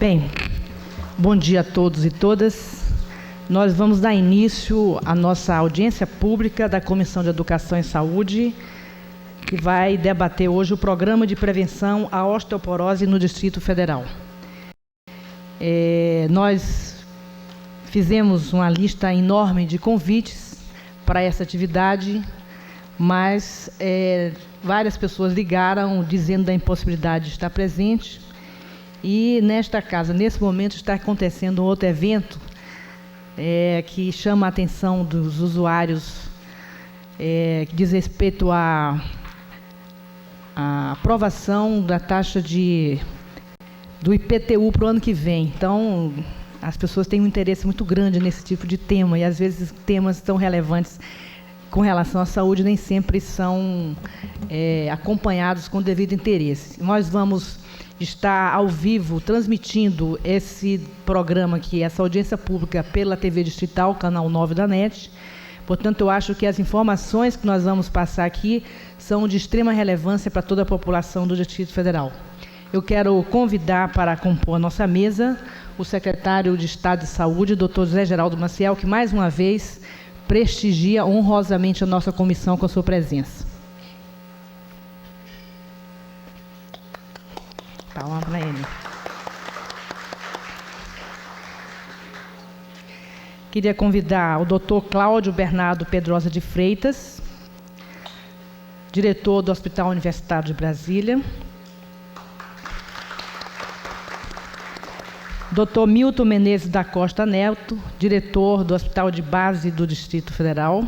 Bem, bom dia a todos e todas. Nós vamos dar início à nossa audiência pública da Comissão de Educação e Saúde, que vai debater hoje o Programa de Prevenção à Osteoporose no Distrito Federal. Nós fizemos uma lista enorme de convites para essa atividade, mas várias pessoas ligaram dizendo da impossibilidade de estar presente. E nesta casa, nesse momento, está acontecendo um outro evento que chama a atenção dos usuários, que diz respeito à aprovação da taxa do IPTU para o ano que vem. Então, as pessoas têm um interesse muito grande nesse tipo de tema, e às vezes temas tão relevantes com relação à saúde nem sempre são acompanhados com devido interesse. Nós vamos estar ao vivo transmitindo esse programa aqui, essa audiência pública, pela TV Distrital, canal 9 da NET. Portanto, eu acho que as informações que nós vamos passar aqui são de extrema relevância para toda a população do Distrito Federal. Eu quero convidar para compor a nossa mesa o secretário de Estado de Saúde, Dr. José Geraldo Maciel, que mais uma vez prestigia honrosamente a nossa comissão com a sua presença. Palma para ele. Queria convidar o Dr. Cláudio Bernardo Pedrosa de Freitas, diretor do Hospital Universitário de Brasília. Dr. Milton Menezes da Costa Neto, diretor do Hospital de Base do Distrito Federal.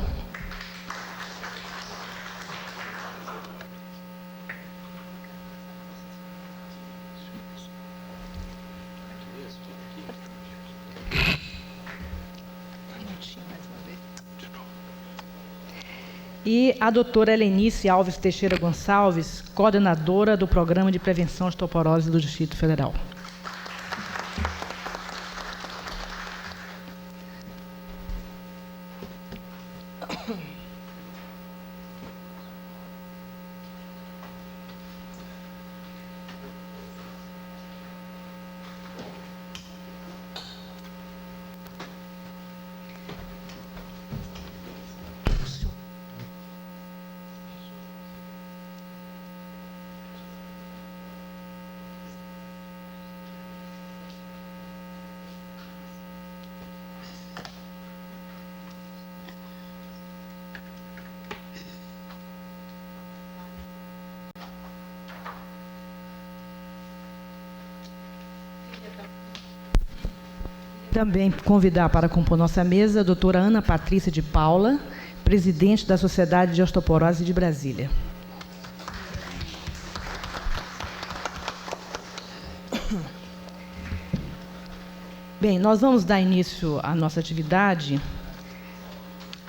E a doutora Helenice Alves Teixeira Gonçalves, coordenadora do Programa de Prevenção à Osteoporose do Distrito Federal. Também convidar para compor nossa mesa a doutora Ana Patrícia de Paula, presidente da Sociedade de Osteoporose de Brasília. Bem, nós vamos dar início à nossa atividade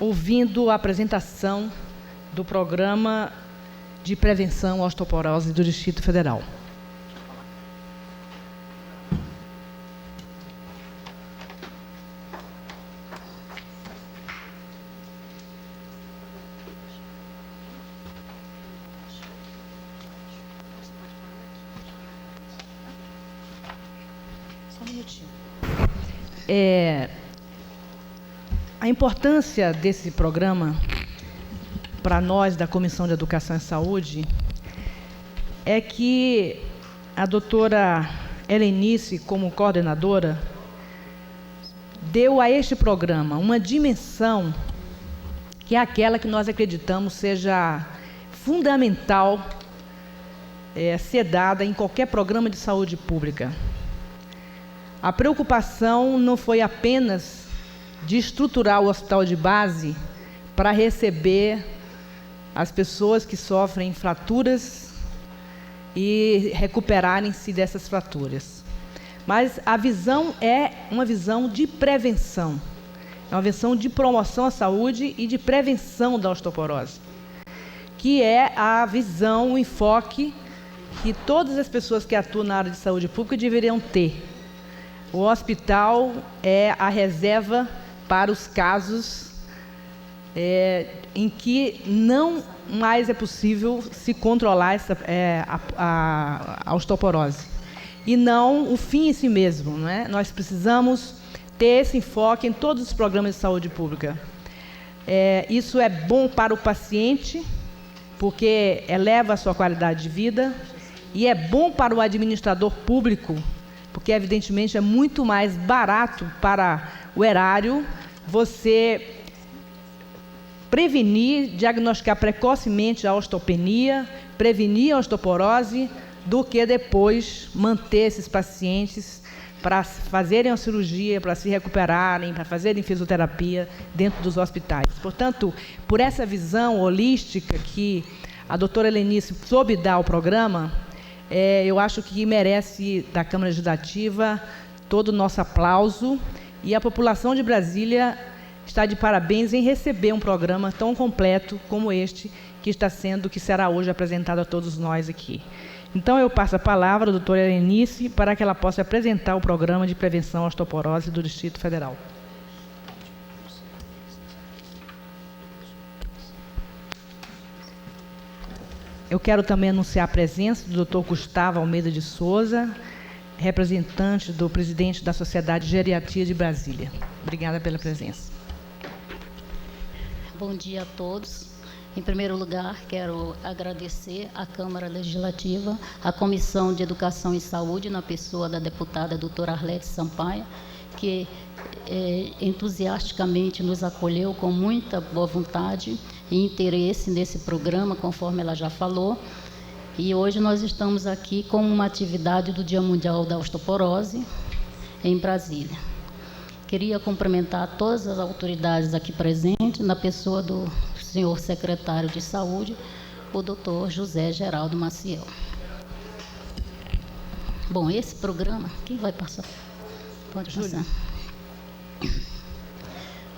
ouvindo a apresentação do Programa de Prevenção à Osteoporose do Distrito Federal. A importância desse programa para nós da Comissão de Educação e Saúde é que a doutora Helenice, como coordenadora, deu a este programa uma dimensão que é aquela que nós acreditamos seja fundamental ser dada em qualquer programa de saúde pública. A preocupação não foi apenas de estruturar o hospital de base para receber as pessoas que sofrem fraturas e recuperarem-se dessas fraturas. Mas a visão é uma visão de prevenção, é uma visão de promoção à saúde e de prevenção da osteoporose, que é a visão, o enfoque que todas as pessoas que atuam na área de saúde pública deveriam ter. O hospital é a reserva para os casos em que não mais é possível se controlar a osteoporose. e não o fim em si mesmo, não é? Nós precisamos ter esse enfoque em todos os programas de saúde pública. Isso é bom para o paciente, porque eleva a sua qualidade de vida, e é bom para o administrador público, porque, evidentemente, é muito mais barato para o erário você prevenir, diagnosticar precocemente a osteopenia, prevenir a osteoporose, do que depois manter esses pacientes para fazerem a cirurgia, para se recuperarem, para fazerem fisioterapia dentro dos hospitais. Portanto, por essa visão holística que a doutora Helenice soube dar ao programa, eu acho que merece, da Câmara Legislativa, todo o nosso aplauso, e a população de Brasília está de parabéns em receber um programa tão completo como este, que será hoje apresentado a todos nós aqui. Então, eu passo a palavra à doutora Helenice para que ela possa apresentar o programa de prevenção à osteoporose do Distrito Federal. Eu quero também anunciar a presença do Dr. Gustavo Almeida de Souza, representante do presidente da Sociedade de Geriatria de Brasília. Obrigada pela presença. Bom dia a todos. Em primeiro lugar, quero agradecer à Câmara Legislativa, à Comissão de Educação e Saúde, na pessoa da deputada doutora Arlete Sampaio, que entusiasticamente nos acolheu com muita boa vontade e interesse nesse programa, conforme ela já falou. E hoje nós estamos aqui com uma atividade do Dia Mundial da Osteoporose em Brasília. Queria cumprimentar todas as autoridades aqui presentes, na pessoa do senhor secretário de Saúde, o doutor José Geraldo Maciel. Bom, esse programa... Quem vai passar? Pode passar.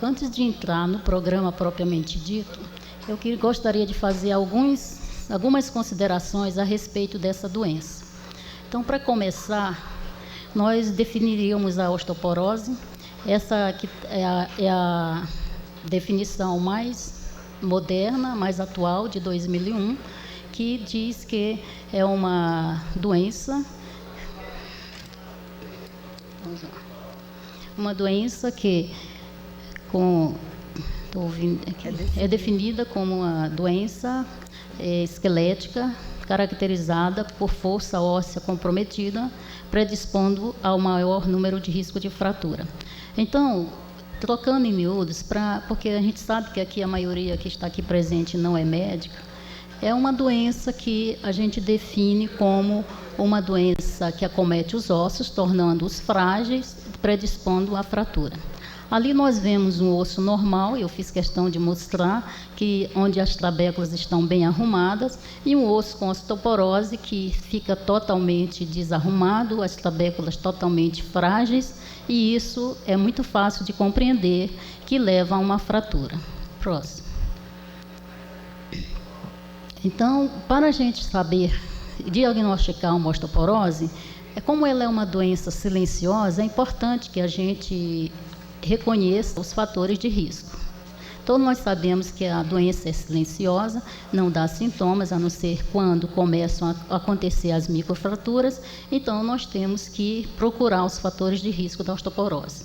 Antes de entrar no programa propriamente dito, eu gostaria de fazer algumas considerações a respeito dessa doença. Então, para começar, nós definiríamos a osteoporose. Essa aqui é a definição mais moderna, mais atual, de 2001, que diz que é uma doença... Uma doença que é definida como uma doença esquelética caracterizada por força óssea comprometida, predispondo ao maior número de risco de fratura. Então, trocando em miúdos, porque a gente sabe que aqui a maioria que está aqui presente não é médica, é uma doença que a gente define como uma doença que acomete os ossos, tornando-os frágeis, predispondo à fratura. Ali nós vemos um osso normal, eu fiz questão de mostrar que onde as trabéculas estão bem arrumadas, e um osso com osteoporose que fica totalmente desarrumado, as trabéculas totalmente frágeis, e isso é muito fácil de compreender, que leva a uma fratura. Próximo. Então, para a gente saber diagnosticar uma osteoporose, como ela é uma doença silenciosa, é importante que a gente reconheça os fatores de risco. Todos nós sabemos que a doença é silenciosa, não dá sintomas, a não ser quando começam a acontecer as microfraturas, então nós temos que procurar os fatores de risco da osteoporose.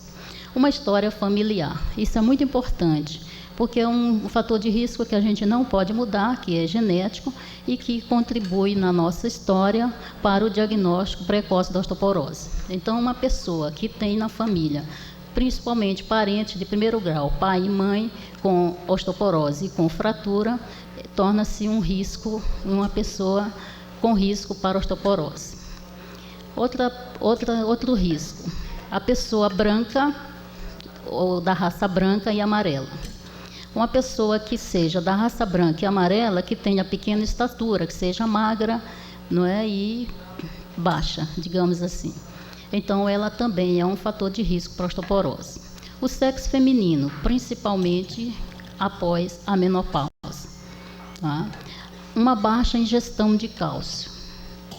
Uma história familiar, isso é muito importante, porque é um fator de risco que a gente não pode mudar, que é genético, e que contribui na nossa história para o diagnóstico precoce da osteoporose. Então, uma pessoa que tem na família, principalmente parentes de primeiro grau, pai e mãe, com osteoporose e com fratura, torna-se um risco, uma pessoa com risco para osteoporose. Outro risco, a pessoa branca, ou da raça branca e amarela. Uma pessoa que seja da raça branca e amarela, que tenha pequena estatura, que seja magra, não é, e baixa, digamos assim. Então, ela também é um fator de risco para osteoporose. O sexo feminino, principalmente após a menopausa. Tá? Uma baixa ingestão de cálcio.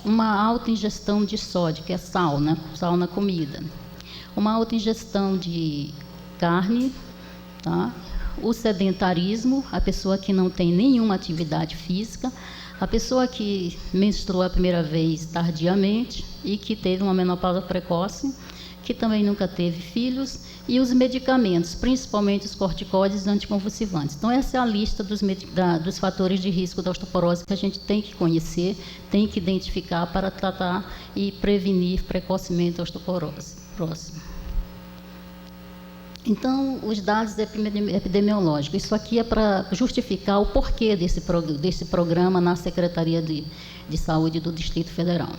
Uma alta ingestão de sódio, que é sal na comida. Uma alta ingestão de carne. Tá? O sedentarismo, a pessoa que não tem nenhuma atividade física. A pessoa que menstruou a primeira vez tardiamente e que teve uma menopausa precoce, que também nunca teve filhos, e os medicamentos, principalmente os corticoides anticonvulsivantes. Então, essa é a lista dos fatores de risco da osteoporose que a gente tem que conhecer, tem que identificar para tratar e prevenir precocemente a osteoporose. Próximo. Então, os dados epidemiológicos, isso aqui é para justificar o porquê desse programa na Secretaria de Saúde do Distrito Federal.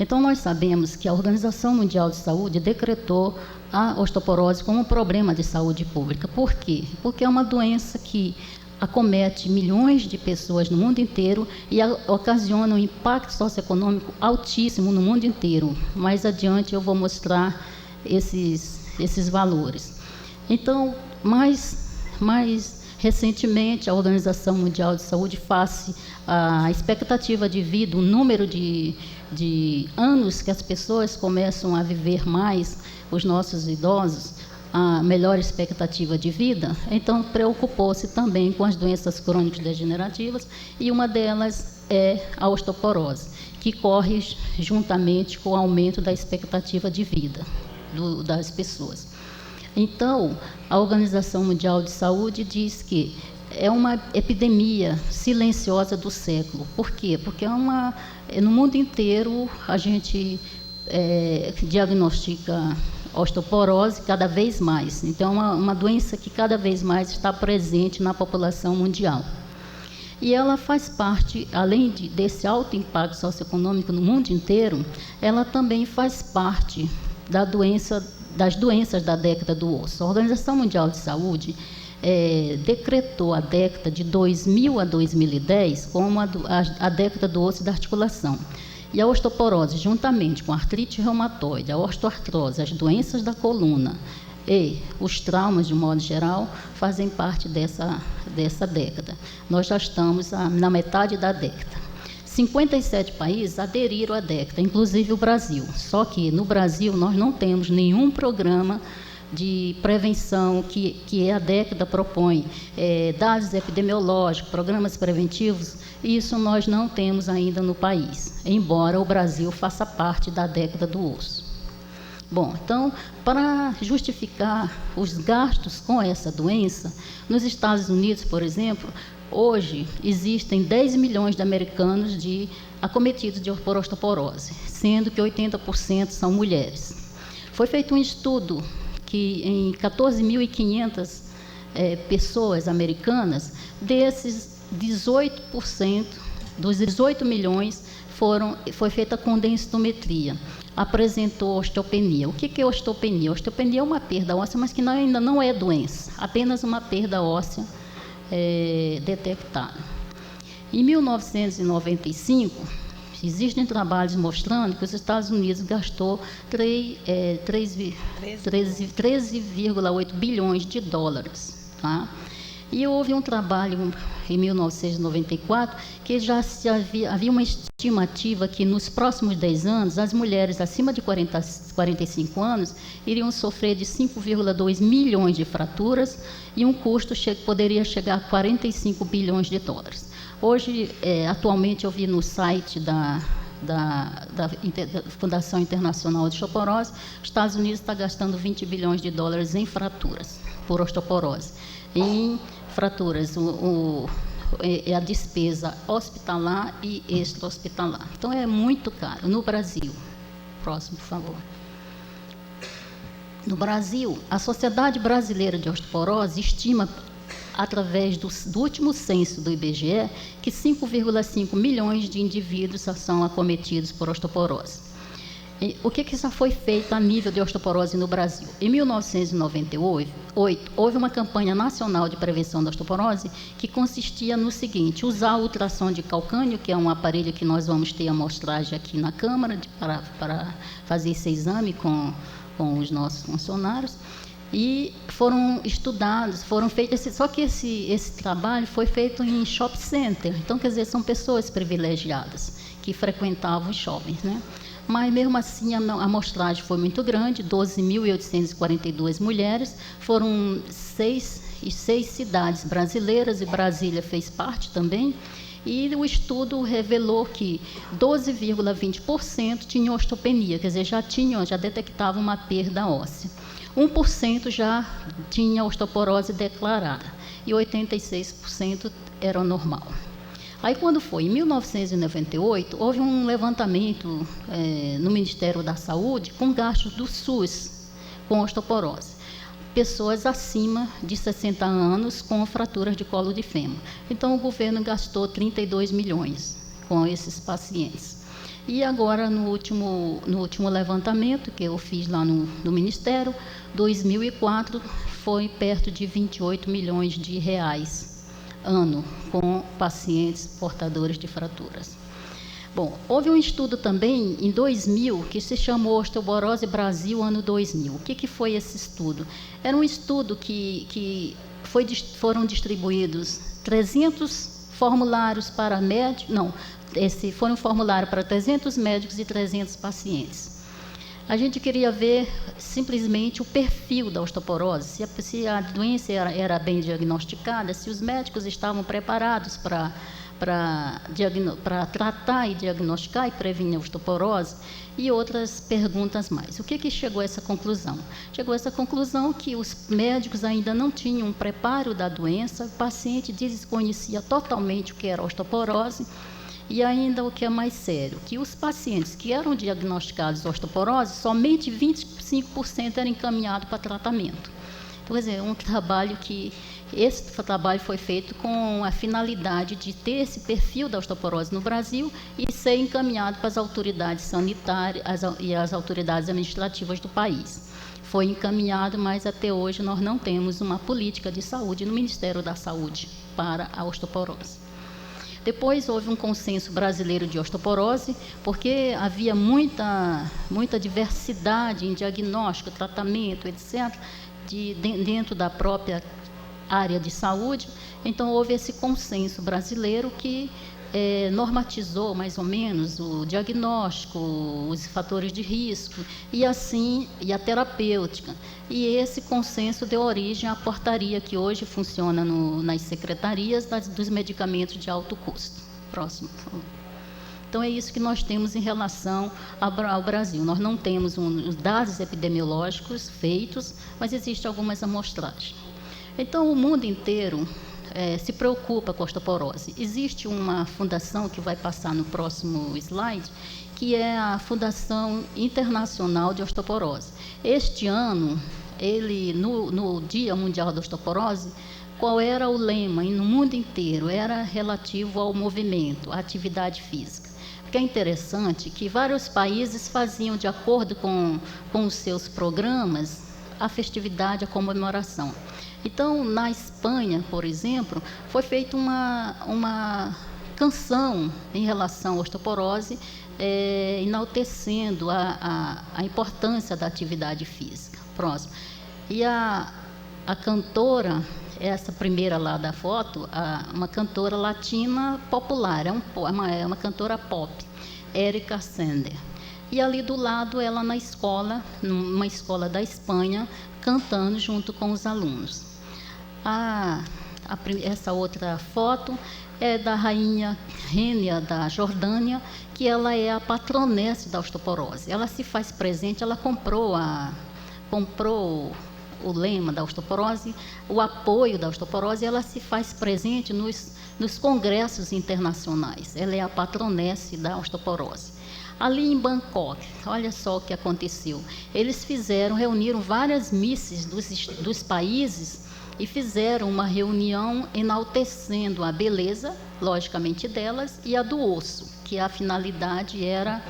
Então, nós sabemos que a Organização Mundial de Saúde decretou a osteoporose como um problema de saúde pública. Por quê? Porque é uma doença que acomete milhões de pessoas no mundo inteiro e ocasiona um impacto socioeconômico altíssimo no mundo inteiro. Mais adiante eu vou mostrar esses valores. Então, mais recentemente, a Organização Mundial de Saúde, face à expectativa de vida, o número de anos que as pessoas começam a viver mais, os nossos idosos, a melhor expectativa de vida, então preocupou-se também com as doenças crônicas degenerativas, e uma delas é a osteoporose, que corre juntamente com o aumento da expectativa de vida das pessoas. Então, a Organização Mundial de Saúde diz que é uma epidemia silenciosa do século. Por quê? Porque no mundo inteiro a gente diagnostica osteoporose cada vez mais. Então, é uma doença que cada vez mais está presente na população mundial. E ela faz parte, além desse alto impacto socioeconômico no mundo inteiro, ela também faz parte das doenças da década do osso. A Organização Mundial de Saúde decretou a década de 2000 a 2010 como a década do osso e da articulação. E a osteoporose, juntamente com a artrite reumatoide, a osteoartrose, as doenças da coluna e os traumas, de modo geral, fazem parte dessa década. Nós já estamos na metade da década. 57 países aderiram à década, inclusive o Brasil. Só que no Brasil nós não temos nenhum programa de prevenção que a década propõe, dados epidemiológicos, programas preventivos. Isso nós não temos ainda no país, embora o Brasil faça parte da década do osso. Bom, então, para justificar os gastos com essa doença, nos Estados Unidos, por exemplo, hoje existem 10 milhões de americanos acometidos por osteoporose, sendo que 80% são mulheres. Foi feito um estudo que em 14.500 pessoas americanas, desses 18%, dos 18 milhões, foi feita com densitometria. Apresentou osteopenia. O que é osteopenia? Osteopenia é uma perda óssea, mas que ainda não é doença, apenas uma perda óssea detectada. Em 1995, existem trabalhos mostrando que os Estados Unidos gastou 13,8 bilhões de dólares. Tá? E houve um trabalho em 1994 que já havia uma estimativa que nos próximos 10 anos as mulheres acima de 45 anos iriam sofrer de 5,2 milhões de fraturas e um custo poderia chegar a 45 bilhões de dólares. Hoje, atualmente, eu vi no site da Fundação Internacional de Osteoporose, os Estados Unidos está gastando 20 bilhões de dólares em fraturas por osteoporose. Em fraturas, a despesa hospitalar e extra-hospitalar. Então, é muito caro. No Brasil, próximo, por favor. No Brasil, a Sociedade Brasileira de Osteoporose estima, através do último censo do IBGE, que 5,5 milhões de indivíduos são acometidos por osteoporose. O que já foi feito a nível de osteoporose no Brasil? Em 1998, houve uma campanha nacional de prevenção da osteoporose que consistia no seguinte: usar o ultrassom de calcânio, que é um aparelho que nós vamos ter amostragem aqui na Câmara para fazer esse exame com os nossos funcionários. E foram feitos, só que esse trabalho foi feito em shopping center. Então, quer dizer, são pessoas privilegiadas que frequentavam os shoppings, né? Mas, mesmo assim, a amostragem foi muito grande, 12.842 mulheres, foram seis cidades brasileiras, e Brasília fez parte também, E o estudo revelou que 12,20% tinham osteopenia, quer dizer, já detectava uma perda óssea. 1% já tinha osteoporose declarada e 86% era normal. Aí, quando foi em 1998, houve um levantamento no Ministério da Saúde com gastos do SUS com osteoporose. Pessoas acima de 60 anos com fraturas de colo de fêmur. Então, o governo gastou 32 milhões com esses pacientes. E agora, no último levantamento que eu fiz lá no Ministério, 2004, foi perto de 28 milhões de reais ano com pacientes portadores de fraturas. Bom, houve um estudo também em 2000 que se chamou Osteoporose Brasil ano 2000. O que foi esse estudo? Era um estudo que foram distribuídos 300 formulários para médicos, foi um formulário para 300 médicos e 300 pacientes. A gente queria ver simplesmente o perfil da osteoporose, se a doença era bem diagnosticada, se os médicos estavam preparados para tratar e diagnosticar e prevenir a osteoporose e outras perguntas mais. O que chegou a essa conclusão? Chegou a essa conclusão que os médicos ainda não tinham um preparo da doença, o paciente desconhecia totalmente o que era osteoporose. E ainda o que é mais sério, que os pacientes que eram diagnosticados osteoporose, somente 25% eram encaminhados para tratamento. Então, quer dizer, esse trabalho foi feito com a finalidade de ter esse perfil da osteoporose no Brasil e ser encaminhado para as autoridades sanitárias e as autoridades administrativas do país. Foi encaminhado, mas até hoje nós não temos uma política de saúde no Ministério da Saúde para a osteoporose. Depois houve um consenso brasileiro de osteoporose, porque havia muita diversidade em diagnóstico, tratamento, etc., dentro da própria área de saúde. Então, houve esse consenso brasileiro que normatizou mais ou menos o diagnóstico, os fatores de risco e a terapêutica. E esse consenso deu origem à portaria que hoje funciona nas secretarias dos medicamentos de alto custo. Próximo, por favor. Então, é isso que nós temos em relação ao Brasil. Nós não temos os dados epidemiológicos feitos, mas existem algumas amostragens. Então, o mundo inteiro se preocupa com a osteoporose. Existe uma fundação que vai passar no próximo slide, que é a Fundação Internacional de Osteoporose. Este ano, no Dia Mundial da Osteoporose, qual era o lema? E no mundo inteiro era relativo ao movimento, à atividade física. Porque é interessante que vários países faziam, de acordo com os seus programas, a festividade, a comemoração. Então, na Espanha, por exemplo, foi feita uma canção em relação à osteoporose, enaltecendo a importância da atividade física. Próximo. E a cantora, essa primeira lá da foto, uma cantora latina popular, é uma cantora pop, Erika Sender. E ali do lado, ela na escola, numa escola da Espanha, cantando junto com os alunos. Essa outra foto é da rainha Rênia da Jordânia, que ela é a patronesse da osteoporose. Ela se faz presente, ela comprou o lema da osteoporose, o apoio da osteoporose, ela se faz presente nos congressos internacionais. Ela é a patronesse da osteoporose. Ali em Bangkok, olha só o que aconteceu. Eles reuniram várias misses dos países e fizeram uma reunião enaltecendo a beleza, logicamente, delas, e a do osso, que a finalidade era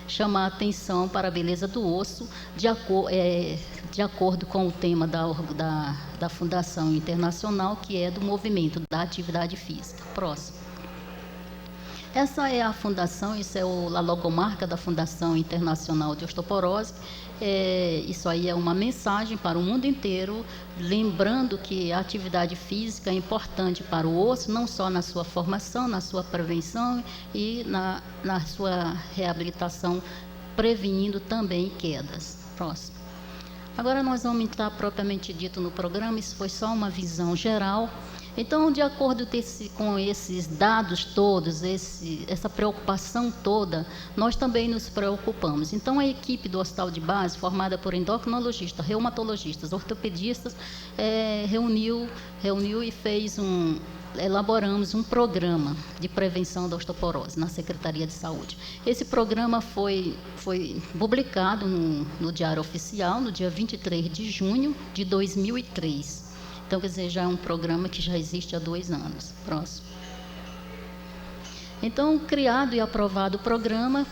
chamar a atenção para a beleza do osso, de acordo com o tema da Fundação Internacional, que é do movimento da atividade física. Próximo. Essa é a fundação, isso é a logomarca da Fundação Internacional de Osteoporose. Isso aí é uma mensagem para o mundo inteiro, lembrando que a atividade física é importante para o osso, não só na sua formação, na sua prevenção e na sua reabilitação, prevenindo também quedas. Próximo. Agora nós vamos entrar propriamente dito no programa, isso foi só uma visão geral. Então, de acordo com esses dados todos, essa preocupação toda, nós também nos preocupamos. Então, a equipe do Hospital de Base, formada por endocrinologistas, reumatologistas, ortopedistas, reuniu e elaboramos um programa de prevenção da osteoporose na Secretaria de Saúde. Esse programa foi publicado no Diário Oficial, no dia 23 de junho de 2003. Então, quer dizer, já é um programa que já existe há 2 anos. Próximo. Então, criado e aprovado o programa,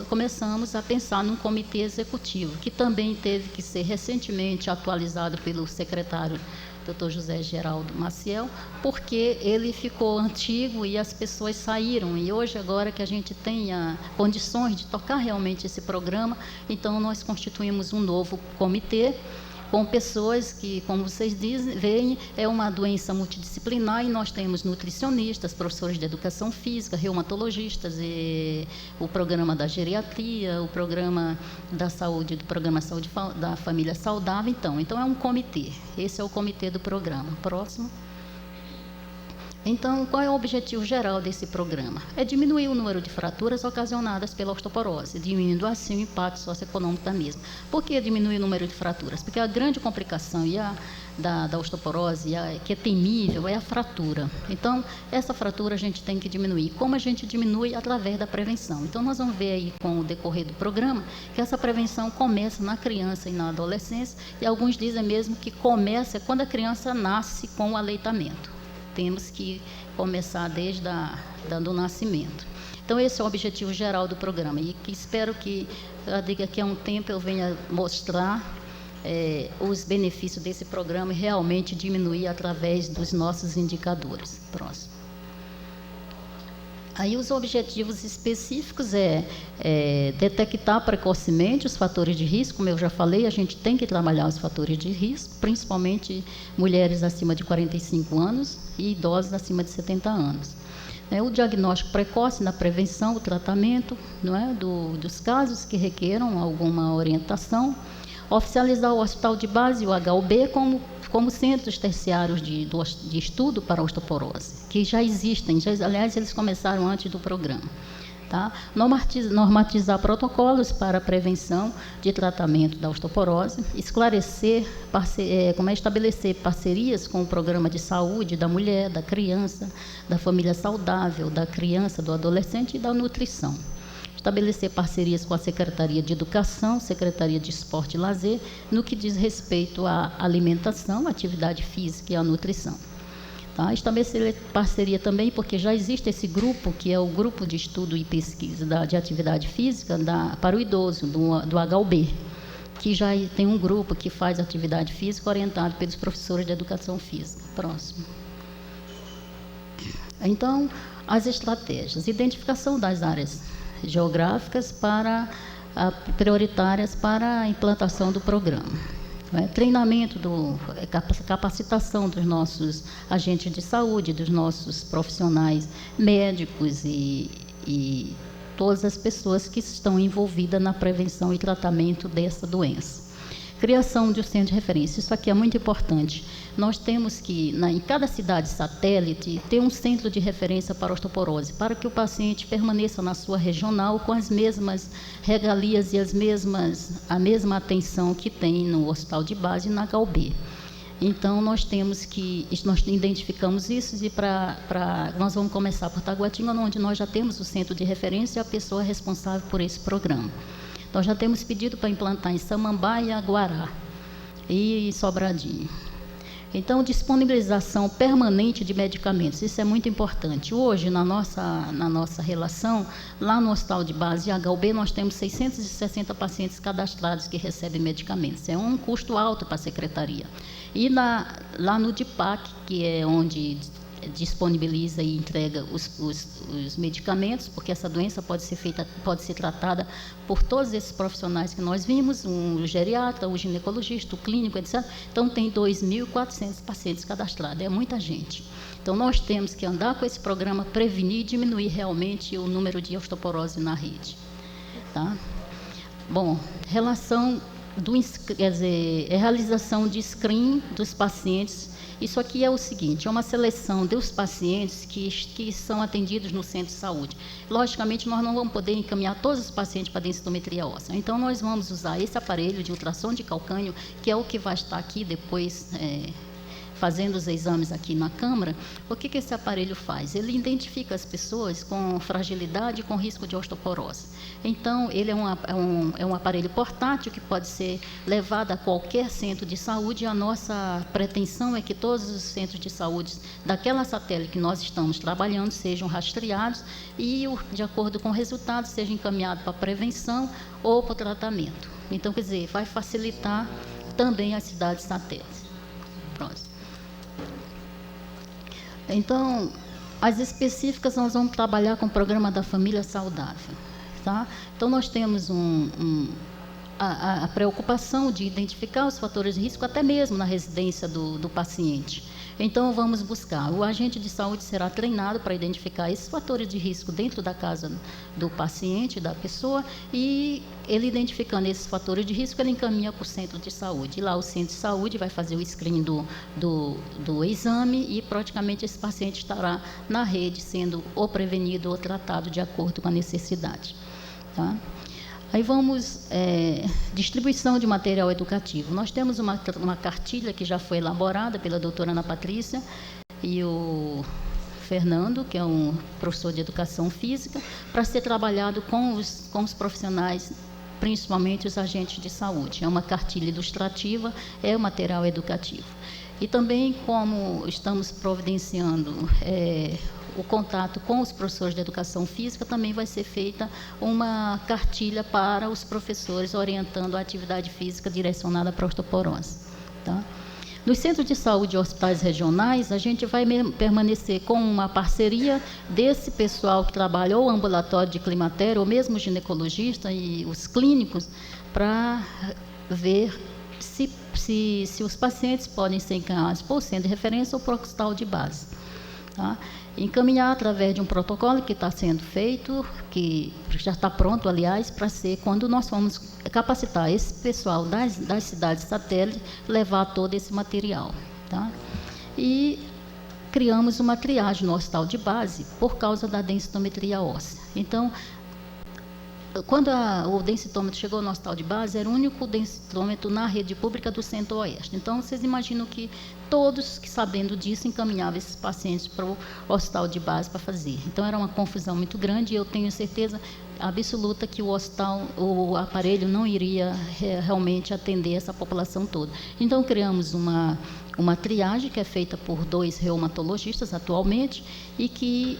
começamos a pensar num comitê executivo, que também teve que ser recentemente atualizado pelo secretário Dr. José Geraldo Maciel, porque ele ficou antigo e as pessoas saíram. E hoje, agora que a gente tem condições de tocar realmente esse programa, então nós constituímos um novo comitê, com pessoas que, como vocês veem, é uma doença multidisciplinar, e nós temos nutricionistas, professores de educação física, reumatologistas, e o programa da geriatria, o programa da saúde, do programa Saúde da Família Saudável. Então é um comitê. Esse é o comitê do programa. Próximo. Então, qual é o objetivo geral desse programa? É diminuir o número de fraturas ocasionadas pela osteoporose, diminuindo assim o impacto socioeconômico da mesma. Por que diminuir o número de fraturas? Porque a grande complicação da osteoporose, que é temível, é a fratura. Então, essa fratura a gente tem que diminuir. Como a gente diminui? Através da prevenção. Então, nós vamos ver aí com o decorrer do programa que essa prevenção começa na criança e na adolescência, e alguns dizem mesmo que começa quando a criança nasce com o aleitamento. Temos que começar desde do nascimento. Então, esse é o objetivo geral do programa, e que espero que daqui a um tempo eu venha mostrar os benefícios desse programa e realmente diminuir através dos nossos indicadores. Próximo. Aí os objetivos específicos detectar precocemente os fatores de risco. Como eu já falei, a gente tem que trabalhar os fatores de risco, principalmente mulheres acima de 45 anos e idosos acima de 70 anos. O diagnóstico precoce na prevenção, o tratamento, dos casos que requeram alguma orientação. Oficializar o Hospital de Base e o HUB como centros terciários de estudo para a osteoporose, que já existem, aliás, eles começaram antes do programa. Tá? Normatizar protocolos para a prevenção de tratamento da osteoporose, estabelecer parcerias com o programa de saúde da mulher, da criança, da família saudável, da criança, do adolescente e da nutrição. Estabelecer parcerias com a Secretaria de Educação, Secretaria de Esporte e Lazer, no que diz respeito à alimentação, atividade física e à nutrição. Tá? Estabelecer parceria também, porque já existe esse grupo, que é o Grupo de Estudo e Pesquisa de Atividade Física para o Idoso, do HUB, que já tem um grupo que faz atividade física orientado pelos professores de Educação Física. Próximo. Então, as estratégias. Identificação das áreas geográficas prioritárias para a implantação do programa. Treinamento, capacitação dos nossos agentes de saúde, dos nossos profissionais médicos e todas as pessoas que estão envolvidas na prevenção e tratamento dessa doença. Criação de um centro de referência. Isso aqui é muito importante. Nós temos que, em cada cidade satélite, ter um centro de referência para a osteoporose, para que o paciente permaneça na sua regional com as mesmas regalias e a mesma atenção que tem no Hospital de Base e na HUB. Então, nós identificamos isso, e nós vamos começar por Taguatinga, onde nós já temos o centro de referência e a pessoa responsável por esse programa. Nós já temos pedido para implantar em Samambaia, Aguará e Sobradinho. Então, disponibilização permanente de medicamentos, isso é muito importante. Hoje, na nossa relação, lá no Hospital de Base e HUB, nós temos 660 pacientes cadastrados que recebem medicamentos. É um custo alto para a secretaria. E lá no DIPAC, que é onde disponibiliza e entrega os medicamentos, porque essa doença pode ser tratada por todos esses profissionais que nós vimos, o geriatra, o ginecologista, o clínico, etc. Então, tem 2.400 pacientes cadastrados, é muita gente. Então, nós temos que andar com esse programa, prevenir e diminuir realmente o número de osteoporose na rede. Tá? Bom, relação quer dizer, realização de screen dos pacientes. Isso aqui é o seguinte, é uma seleção dos pacientes que são atendidos no centro de saúde. Logicamente, nós não vamos poder encaminhar todos os pacientes para densitometria óssea. Então, nós vamos usar esse aparelho de ultrassom de calcânio, que é o que vai estar aqui depois, fazendo os exames aqui na Câmara. O que esse aparelho faz? Ele identifica as pessoas com fragilidade e com risco de osteoporose. Então, ele é um aparelho portátil que pode ser levado a qualquer centro de saúde. A nossa pretensão é que todos os centros de saúde daquela satélite que nós estamos trabalhando sejam rastreados e, de acordo com o resultado, seja encaminhado para prevenção ou para tratamento. Então, quer dizer, vai facilitar também as cidades satélites. Próximo. Então, as específicas nós vamos trabalhar com o programa da família saudável. Tá? Então, nós temos a preocupação de identificar os fatores de risco, até mesmo na residência do paciente. Então, vamos buscar. O agente de saúde será treinado para identificar esses fatores de risco dentro da casa do paciente, da pessoa, e ele identificando esses fatores de risco, ele encaminha para o centro de saúde. E lá o centro de saúde vai fazer o screening do exame e praticamente esse paciente estará na rede, sendo ou prevenido ou tratado de acordo com a necessidade. Tá? Aí vamos, distribuição de material educativo. Nós temos uma cartilha que já foi elaborada pela doutora Ana Patrícia e o Fernando, que é um professor de educação física, para ser trabalhado com os profissionais, principalmente os agentes de saúde. É uma cartilha ilustrativa, é um material educativo. E também, como estamos providenciando o contato com os professores de educação física, também vai ser feita uma cartilha para os professores orientando a atividade física direcionada para a osteoporose. Tá? Nos centros de saúde e hospitais regionais, a gente vai permanecer com uma parceria desse pessoal que trabalha ou ambulatório de climatério, ou mesmo ginecologista e os clínicos, para ver se os pacientes podem ser encaminhados por centro de referência ou por hospital de base. Tá? Encaminhar através de um protocolo que está sendo feito, que já está pronto, aliás, para ser quando nós vamos capacitar esse pessoal das cidades satélites, levar todo esse material. Tá? E criamos uma triagem no hospital de base por causa da densitometria óssea. Então, quando o densitômetro chegou no hospital de base, era o único densitômetro na rede pública do Centro-Oeste. Então, vocês imaginam que todos, que sabendo disso, encaminhavam esses pacientes para o hospital de base para fazer. Então, era uma confusão muito grande e eu tenho certeza absoluta que o aparelho não iria realmente atender essa população toda. Então, criamos uma triagem que é feita por 2 reumatologistas atualmente e que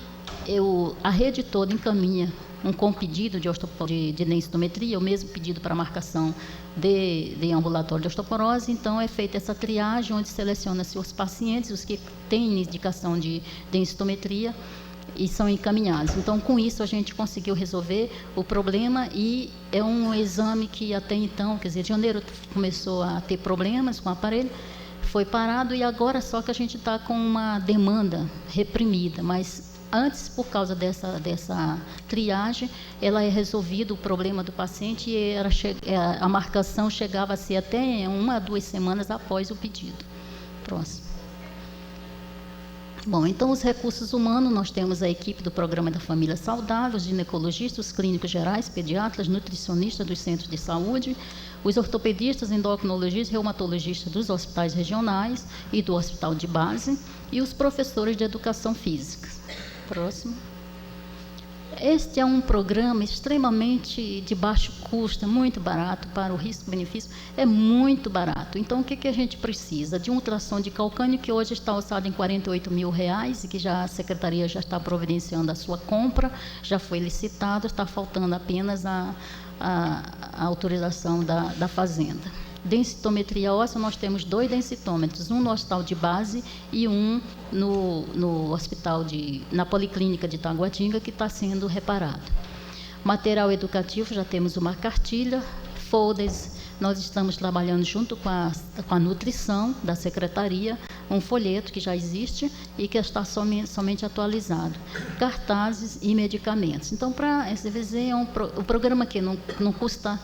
a rede toda encaminha com pedido de densitometria, o mesmo pedido para marcação de ambulatório de osteoporose. Então, é feita essa triagem, onde seleciona-se os pacientes, os que têm indicação de densitometria, e são encaminhados. Então, com isso, a gente conseguiu resolver o problema e é um exame que até então, quer dizer, de janeiro começou a ter problemas com o aparelho, foi parado e agora só que a gente está com uma demanda reprimida, mas antes, por causa dessa triagem, ela é resolvido o problema do paciente e a marcação chegava a ser até 1 a 2 semanas após o pedido. Próximo. Bom, então, os recursos humanos, nós temos a equipe do Programa da Família Saudável, os ginecologistas, os clínicos gerais, pediatras, nutricionistas dos centros de saúde, os ortopedistas, endocrinologistas, reumatologistas dos hospitais regionais e do hospital de base e os professores de educação física. Próximo. Este é um programa extremamente de baixo custo, muito barato, para o risco-benefício, é muito barato. Então, o que a gente precisa? De um ultrassom de calcânio, que hoje está orçado em R$48 mil, e que a Secretaria já está providenciando a sua compra, já foi licitado, está faltando apenas a autorização da Fazenda. Densitometria óssea, nós temos 2 densitômetros, um no hospital de base e um no hospital na Policlínica de Taguatinga, que está sendo reparado. Material educativo, já temos uma cartilha, folders, nós estamos trabalhando junto com a nutrição da Secretaria, um folheto que já existe e que está somente atualizado, cartazes e medicamentos. Então, para SVZ, é um programa que não custa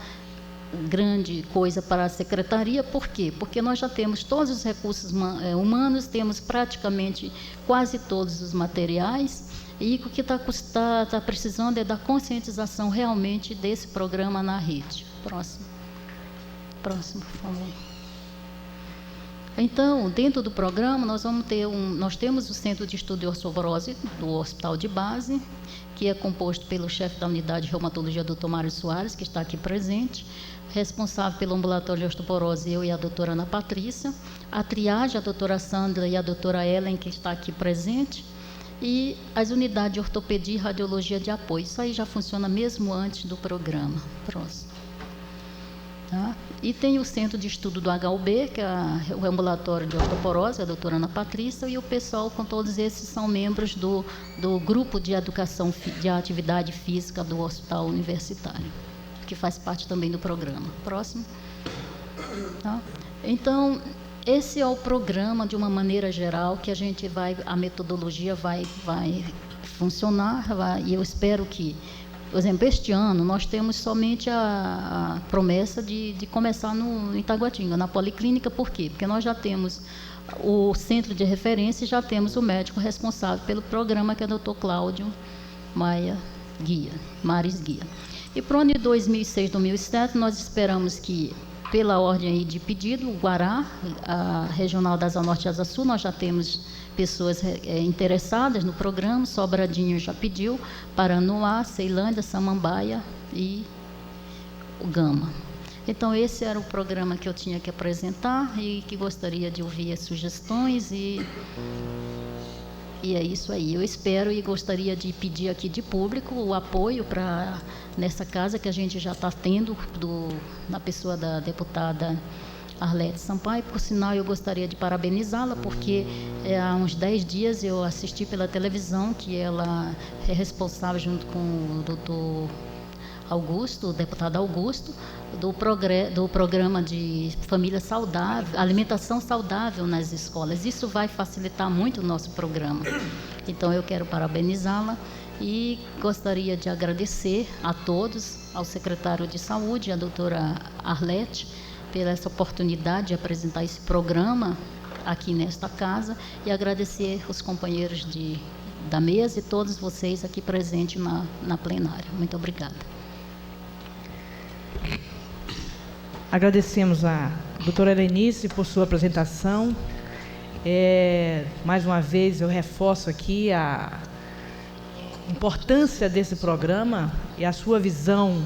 grande coisa para a secretaria. Por quê? Porque nós já temos todos os recursos humanos, temos praticamente quase todos os materiais, e o que está precisando é da conscientização realmente desse programa na rede. Próximo, por favor. Então, dentro do programa, nós temos o Centro de Estudo de Osteoporose do Hospital de Base, que é composto pelo chefe da unidade de reumatologia, Dr. Mário Soares, que está aqui presente, responsável pelo ambulatório de osteoporose, eu e a doutora Ana Patrícia, a triagem, a doutora Sandra e a doutora Ellen, que está aqui presente, e as unidades de ortopedia e radiologia de apoio. Isso aí já funciona mesmo antes do programa. Próximo. Tá? E tem o Centro de Estudo do HUB, que é o ambulatório de osteoporose, a doutora Ana Patrícia, e o pessoal, com todos esses, são membros do grupo de educação de atividade física do Hospital Universitário, que faz parte também do programa. Próximo. Tá? Então, esse é o programa, de uma maneira geral, que a metodologia vai funcionar, e eu espero que, por exemplo, este ano nós temos somente a promessa de começar em Itaguatinga, na Policlínica. Por quê? Porque nós já temos o centro de referência e já temos o médico responsável pelo programa, que é o Dr. Cláudio Mares Guia. E para o ano de 2006, 2007, nós esperamos que, pela ordem aí de pedido, o Guará, a Regional da Asa Norte e Asa Sul, nós já temos pessoas interessadas no programa. Sobradinho já pediu, Paranoá, Ceilândia, Samambaia e o Gama. Então, esse era o programa que eu tinha que apresentar e que gostaria de ouvir as sugestões, e é isso aí. Eu espero e gostaria de pedir aqui de público o apoio nessa casa que a gente já está tendo, na pessoa da deputada Arlete Sampaio. Por sinal, eu gostaria de parabenizá-la, porque há uns 10 dias eu assisti pela televisão que ela é responsável, junto com o doutor Augusto, o deputado Augusto, do programa de família saudável, alimentação saudável nas escolas. Isso vai facilitar muito o nosso programa. Então, eu quero parabenizá-la e gostaria de agradecer a todos, ao secretário de Saúde, a doutora Arlete, pela essa oportunidade de apresentar esse programa aqui nesta casa, e agradecer os companheiros da mesa e todos vocês aqui presentes na plenária. Muito obrigada. Agradecemos a doutora Helenice por sua apresentação. Mais uma vez, eu reforço aqui a importância desse programa e a sua visão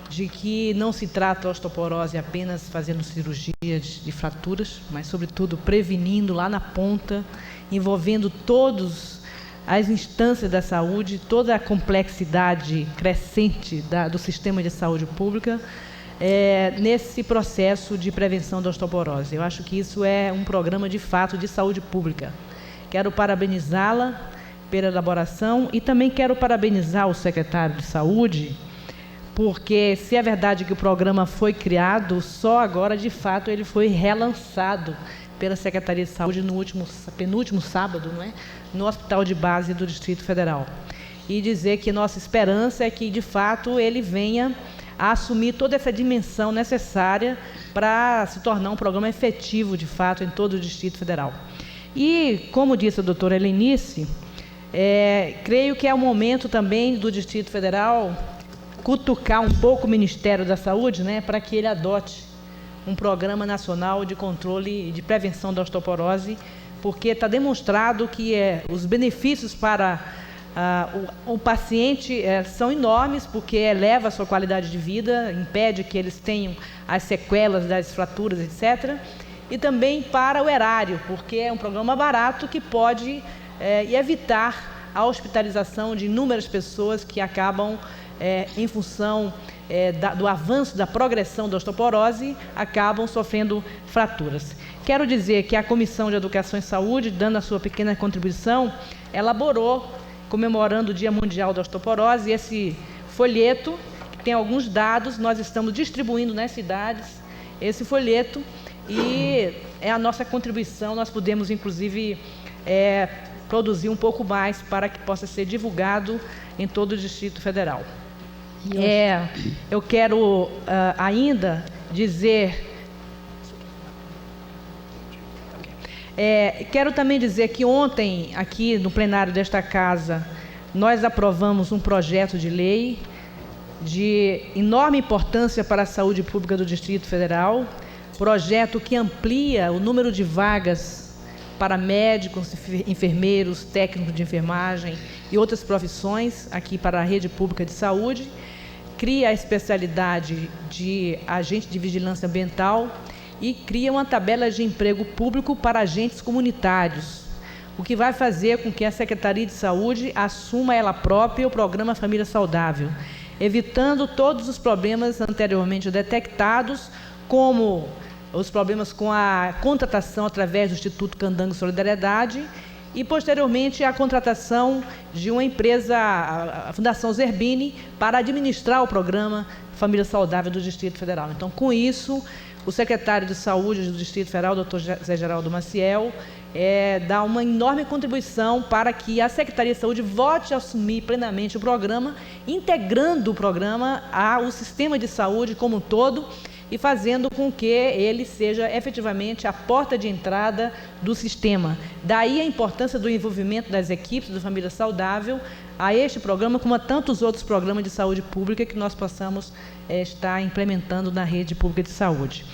de que não se trata a osteoporose apenas fazendo cirurgias de fraturas, mas, sobretudo, prevenindo lá na ponta, envolvendo todas as instâncias da saúde, toda a complexidade crescente do sistema de saúde pública, nesse processo de prevenção da osteoporose. Eu acho que isso é um programa, de fato, de saúde pública. Quero parabenizá-la pela elaboração e também quero parabenizar o secretário de Saúde, porque, se é verdade que o programa foi criado, só agora, de fato, ele foi relançado pela Secretaria de Saúde no penúltimo sábado, não é? No Hospital de Base do Distrito Federal. E dizer que nossa esperança é que, de fato, ele venha a assumir toda essa dimensão necessária para se tornar um programa efetivo, de fato, em todo o Distrito Federal. E, como disse a doutora Helenice, creio que é o momento também do Distrito Federal cutucar um pouco o Ministério da Saúde, né, para que ele adote um programa nacional de controle e de prevenção da osteoporose, porque está demonstrado que os benefícios para o paciente são enormes, porque eleva a sua qualidade de vida, impede que eles tenham as sequelas das fraturas, etc. E também para o erário, porque é um programa barato que pode evitar a hospitalização de inúmeras pessoas que acabam, em função do avanço da progressão da osteoporose, acabam sofrendo fraturas. Quero dizer que a Comissão de Educação e Saúde, dando a sua pequena contribuição, elaborou, comemorando o Dia Mundial da Osteoporose, esse folheto, que tem alguns dados. Nós estamos distribuindo nas cidades esse folheto, e é a nossa contribuição. Nós podemos, inclusive, produzir um pouco mais para que possa ser divulgado em todo o Distrito Federal. Eu quero ainda dizer... quero também dizer que ontem, aqui no plenário desta Casa, nós aprovamos um projeto de lei de enorme importância para a saúde pública do Distrito Federal, projeto que amplia o número de vagas para médicos, enfermeiros, técnicos de enfermagem e outras profissões aqui para a rede pública de saúde, cria a especialidade de agente de vigilância ambiental e cria uma tabela de emprego público para agentes comunitários, o que vai fazer com que a Secretaria de Saúde assuma ela própria o programa Família Saudável, evitando todos os problemas anteriormente detectados, como os problemas com a contratação através do Instituto Candango Solidariedade e, posteriormente, a contratação de uma empresa, a Fundação Zerbini, para administrar o programa Família Saudável do Distrito Federal. Então, com isso, o secretário de Saúde do Distrito Federal, Dr. Zé Geraldo Maciel, dá uma enorme contribuição para que a Secretaria de Saúde volte a assumir plenamente o programa, integrando o programa ao sistema de saúde como um todo e fazendo com que ele seja efetivamente a porta de entrada do sistema. Daí a importância do envolvimento das equipes do Família Saudável a este programa, como a tantos outros programas de saúde pública que nós possamos estar implementando na rede pública de saúde.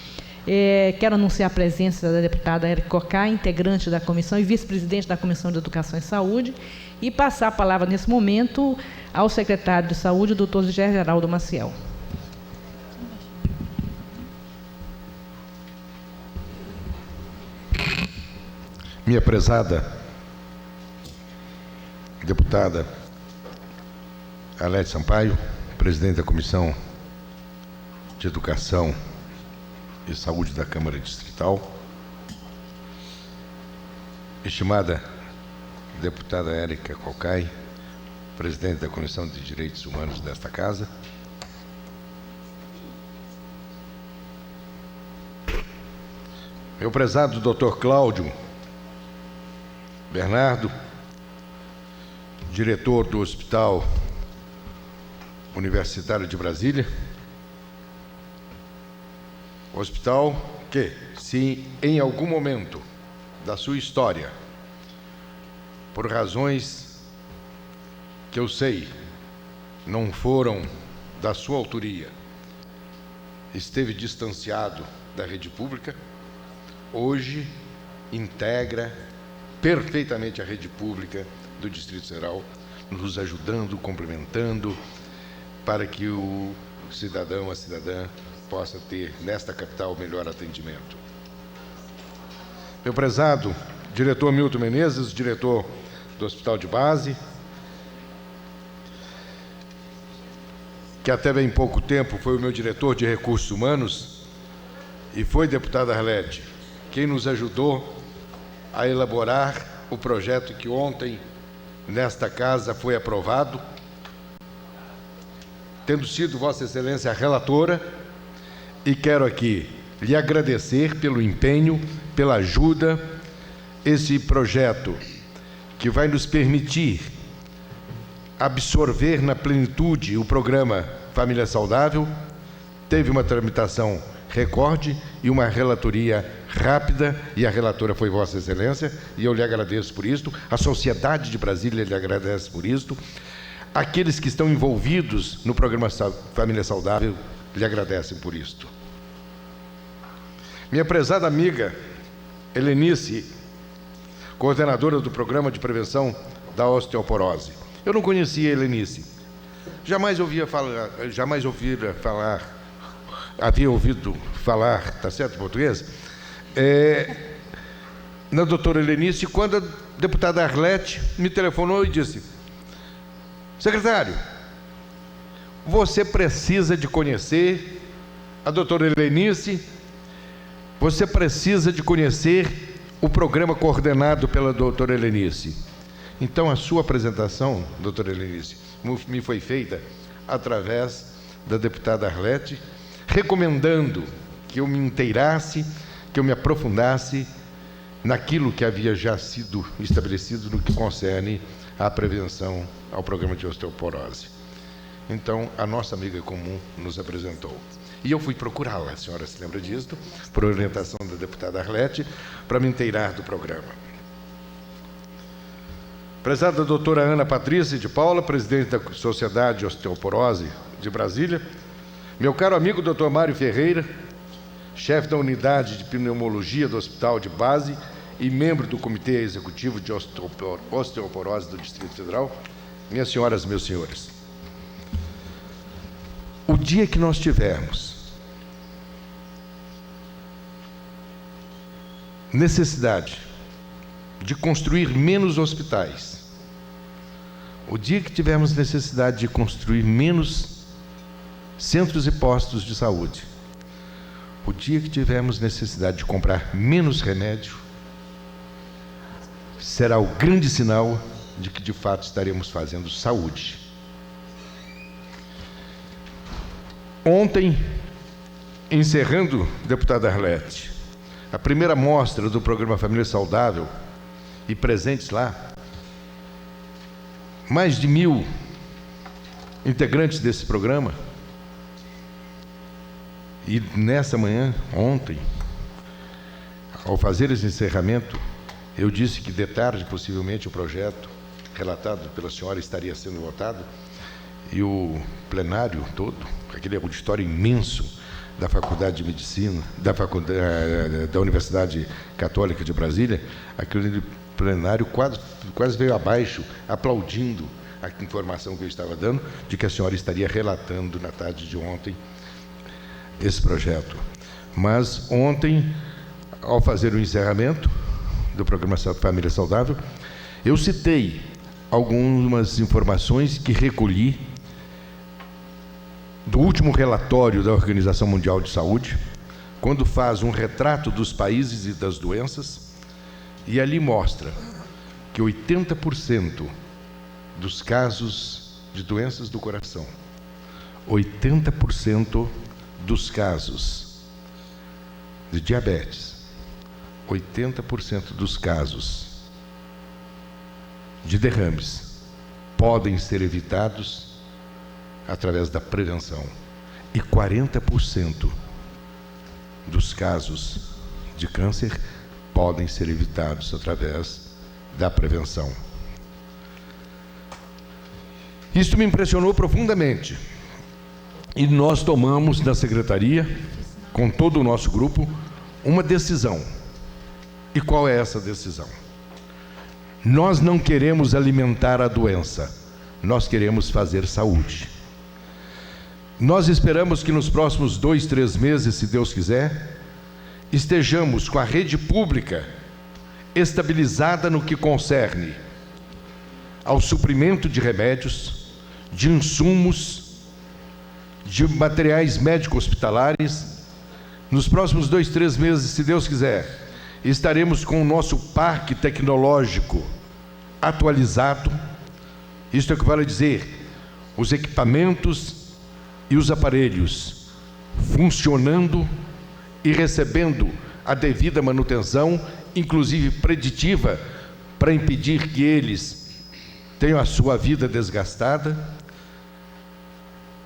Quero anunciar a presença da deputada Érica Cocai, integrante da comissão e vice-presidente da Comissão de Educação e Saúde, e passar a palavra nesse momento ao secretário de Saúde, Dr. Zé Geraldo Maciel. Minha prezada deputada Arlete Sampaio, presidente da Comissão de Educação e Saúde da Câmara Distrital, estimada deputada Érica Cocai, presidente da Comissão de Direitos Humanos desta Casa, meu prezado Dr. Cláudio Bernardo, diretor do Hospital Universitário de Brasília, hospital que, se em algum momento da sua história, por razões que eu sei não foram da sua autoria, esteve distanciado da rede pública, hoje integra perfeitamente a rede pública do Distrito Federal, nos ajudando, complementando, para que o cidadão, a cidadã, possa ter, nesta capital, o melhor atendimento. Meu prezado diretor Milton Menezes, diretor do Hospital de Base, que até bem pouco tempo foi o meu diretor de Recursos Humanos, e foi deputada Arlete, quem nos ajudou a elaborar o projeto que ontem, nesta Casa, foi aprovado, tendo sido Vossa Excelência a relatora, e quero aqui lhe agradecer pelo empenho, pela ajuda, esse projeto que vai nos permitir absorver na plenitude o programa Família Saudável, teve uma tramitação recorde e uma relatoria rápida, e a relatora foi Vossa Excelência, e eu lhe agradeço por isto, a sociedade de Brasília lhe agradece por isto, aqueles que estão envolvidos no programa Família Saudável lhe agradecem por isto. Minha prezada amiga Helenice, coordenadora do Programa de Prevenção da Osteoporose. Eu não conhecia a Helenice, havia ouvido falar, tá certo em português? Na doutora Helenice, quando a deputada Arlete me telefonou e disse: secretário, você precisa de conhecer a doutora Helenice, você precisa de conhecer o programa coordenado pela doutora Helenice. Então, a sua apresentação, doutora Helenice, me foi feita através da deputada Arlete, recomendando que eu me inteirasse, que eu me aprofundasse naquilo que havia já sido estabelecido no que concerne à prevenção ao programa de osteoporose. Então, a nossa amiga comum nos apresentou. E eu fui procurá-la, a senhora se lembra disso, por orientação da deputada Arlete, para me inteirar do programa. Prezada doutora Ana Patrícia de Paula, presidente da Sociedade Osteoporose de Brasília, meu caro amigo doutor Mário Ferreira, chefe da unidade de pneumologia do Hospital de Base e membro do Comitê Executivo de Osteoporose do Distrito Federal, minhas senhoras e meus senhores. O dia que nós tivermos necessidade de construir menos hospitais, o dia que tivermos necessidade de construir menos centros e postos de saúde, o dia que tivermos necessidade de comprar menos remédio, será o grande sinal de que de fato estaremos fazendo saúde. Ontem, encerrando, deputada Arlete, a primeira mostra do programa Família Saudável, e presentes lá, mais de 1.000 integrantes desse programa. E nessa manhã, ontem, ao fazer esse encerramento, eu disse que de tarde, possivelmente, o projeto relatado pela senhora estaria sendo votado, e o plenário todo, aquele auditório imenso da Faculdade de Medicina, da Universidade Católica de Brasília, aquele plenário quase veio abaixo, aplaudindo a informação que eu estava dando, de que a senhora estaria relatando na tarde de ontem esse projeto. Mas ontem, ao fazer o encerramento do programa Família Saudável, eu citei algumas informações que recolhi do último relatório da Organização Mundial de Saúde, quando faz um retrato dos países e das doenças, e ali mostra que 80% dos casos de doenças do coração, 80% dos casos de diabetes, 80% dos casos de derrames podem ser evitados através da prevenção, e 40% dos casos de câncer podem ser evitados através da prevenção. Isso me impressionou profundamente, e nós tomamos na secretaria, com todo o nosso grupo, uma decisão. E qual é essa decisão? Nós não queremos alimentar a doença, nós queremos fazer saúde. Nós esperamos que nos próximos 2, 3 meses, se Deus quiser, estejamos com a rede pública estabilizada no que concerne ao suprimento de remédios, de insumos, de materiais médico-hospitalares. Nos próximos 2, 3 meses, se Deus quiser, estaremos com o nosso parque tecnológico atualizado. Isto é o que vale dizer, os equipamentos e os aparelhos funcionando e recebendo a devida manutenção, inclusive preditiva, para impedir que eles tenham a sua vida desgastada.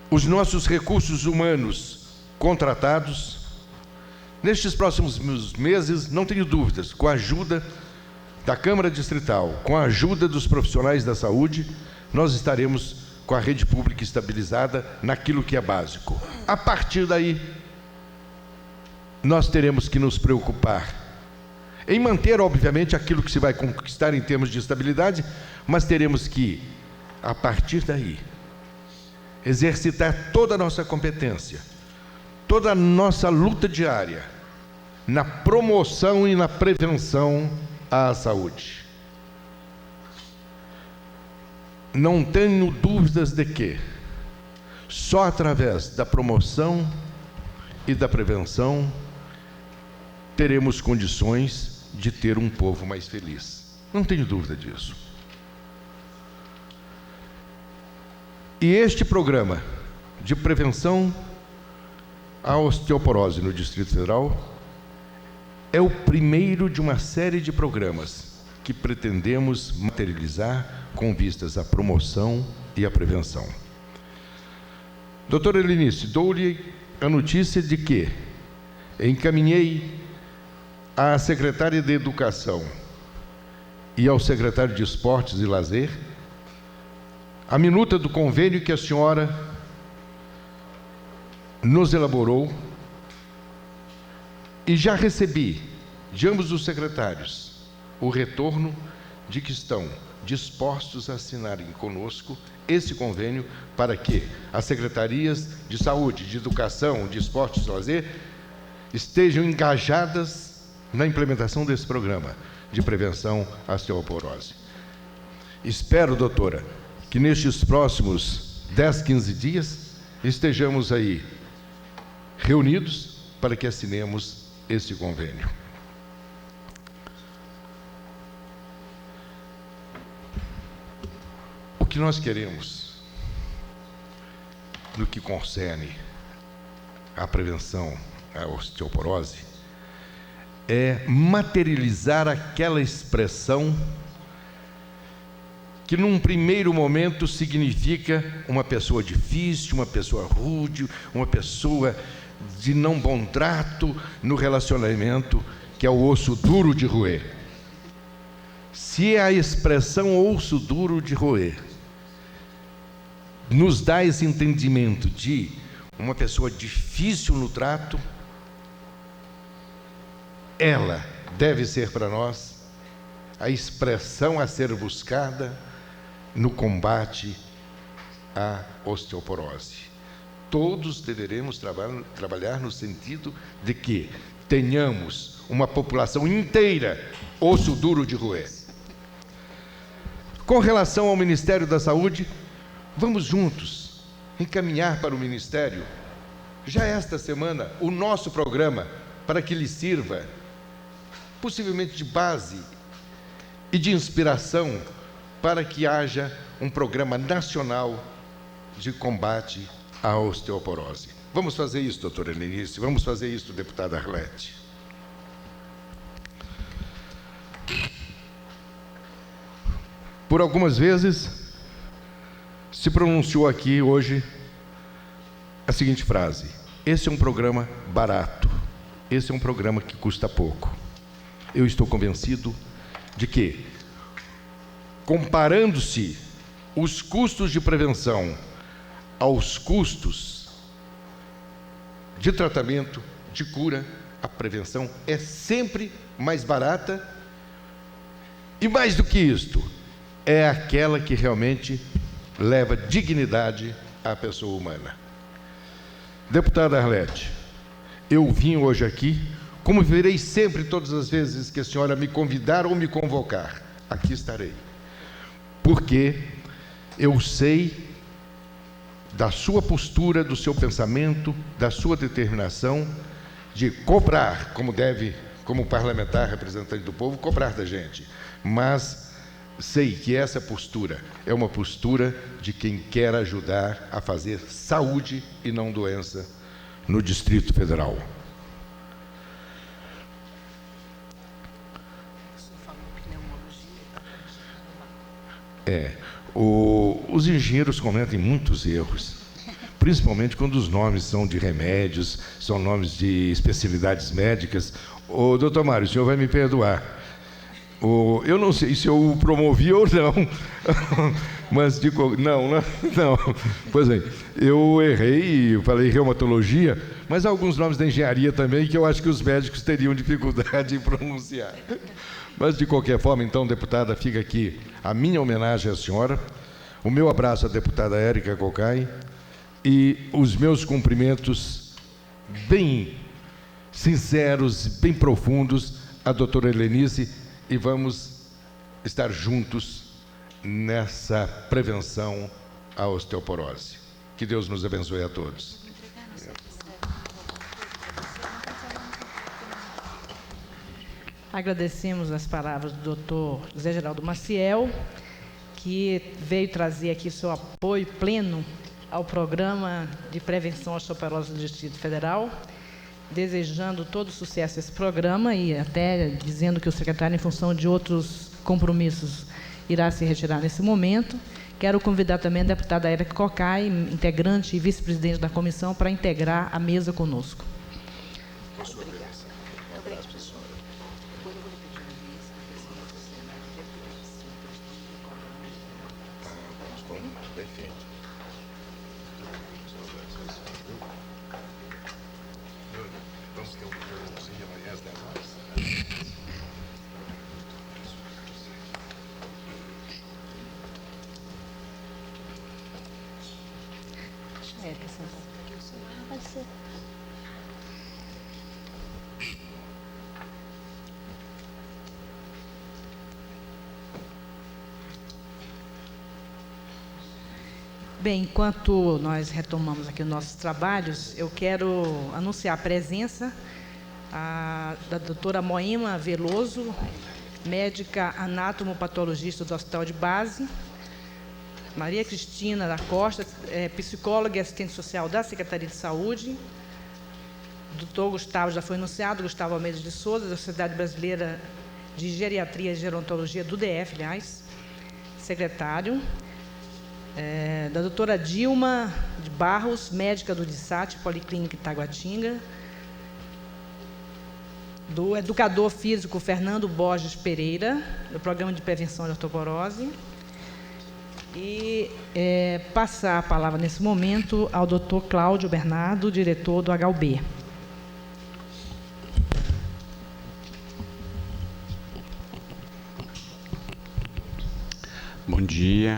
Os nossos recursos humanos contratados. Nestes próximos meses, não tenho dúvidas, com a ajuda da Câmara Distrital, com a ajuda dos profissionais da saúde, nós estaremos com a rede pública estabilizada naquilo que é básico. A partir daí, nós teremos que nos preocupar em manter, obviamente, aquilo que se vai conquistar em termos de estabilidade, mas teremos que, a partir daí, exercitar toda a nossa competência, toda a nossa luta diária na promoção e na prevenção à saúde. Não tenho dúvidas de que só através da promoção e da prevenção teremos condições de ter um povo mais feliz. Não tenho dúvida disso. E este programa de prevenção à osteoporose no Distrito Federal é o primeiro de uma série de programas que pretendemos materializar com vistas à promoção e à prevenção. Doutora Helenice, dou-lhe a notícia de que encaminhei à secretária de Educação e ao secretário de Esportes e Lazer a minuta do convênio que a senhora nos elaborou, e já recebi de ambos os secretários o retorno de que estão dispostos a assinarem conosco esse convênio para que as secretarias de saúde, de educação, de esportes e lazer estejam engajadas na implementação desse programa de prevenção à osteoporose. Espero, doutora, que nestes próximos 10, 15 dias estejamos aí reunidos para que assinemos esse convênio. O que nós queremos, no que concerne à prevenção à osteoporose, é materializar aquela expressão que num primeiro momento significa uma pessoa difícil, uma pessoa rude, uma pessoa de não bom trato no relacionamento, que é o osso duro de roer. Se a expressão osso duro de roer nos dá esse entendimento de uma pessoa difícil no trato, ela deve ser para nós a expressão a ser buscada no combate à osteoporose. Todos deveremos trabalhar no sentido de que tenhamos uma população inteira osso duro de roer. Com relação ao Ministério da Saúde, vamos juntos encaminhar para o Ministério, já esta semana, o nosso programa, para que lhe sirva, possivelmente de base e de inspiração, para que haja um programa nacional de combate à osteoporose. Vamos fazer isso, doutora Helenice, vamos fazer isso, deputada Arlete. Por algumas vezes, se pronunciou aqui hoje a seguinte frase: esse é um programa barato, esse é um programa que custa pouco. Eu estou convencido de que, comparando-se os custos de prevenção aos custos de tratamento, de cura, a prevenção é sempre mais barata, e mais do que isto, é aquela que realmente leva dignidade à pessoa humana. Deputada Arlete, eu vim hoje aqui, como virei sempre todas as vezes que a senhora me convidar ou me convocar, aqui estarei, porque eu sei da sua postura, do seu pensamento, da sua determinação de cobrar, como deve, como parlamentar, representante do povo, cobrar da gente. Mas sei que essa postura é uma postura de quem quer ajudar a fazer saúde e não doença no Distrito Federal. Os engenheiros cometem muitos erros, principalmente quando os nomes são de remédios, são nomes de especialidades médicas. Doutor Mário, o senhor vai me perdoar. Eu não sei se eu o promovi ou não, mas não. Pois é, eu errei, eu falei reumatologia, mas há alguns nomes da engenharia também que eu acho que os médicos teriam dificuldade em pronunciar. Mas, de qualquer forma, então, deputada, fica aqui a minha homenagem à senhora, o meu abraço à deputada Érica Cocai e os meus cumprimentos bem sinceros, bem profundos à doutora Helenice, e vamos estar juntos nessa prevenção à osteoporose. Que Deus nos abençoe a todos. Agradecemos as palavras do Dr. José Geraldo Maciel, que veio trazer aqui seu apoio pleno ao programa de prevenção à osteoporose do Distrito Federal, desejando todo sucesso a esse programa e até dizendo que o secretário, em função de outros compromissos, irá se retirar nesse momento, Quero convidar também a deputada Érica Cocai, integrante e vice-presidente da comissão, para integrar a mesa conosco. Bem, enquanto nós retomamos aqui os nossos trabalhos, eu quero anunciar a presença da doutora Moema Veloso, médica anátomo-patologista do Hospital de Base, Maria Cristina da Costa, psicóloga e assistente social da Secretaria de Saúde, doutor Gustavo, já foi anunciado, Gustavo Almeida de Souza, da Sociedade Brasileira de Geriatria e Gerontologia, do DF, aliás, secretário, da doutora Dilma de Barros, médica do DISAT, Policlínica Itaguatinga, do educador físico Fernando Borges Pereira, do Programa de Prevenção de Osteoporose, e passar a palavra nesse momento ao doutor Cláudio Bernardo, diretor do HUB.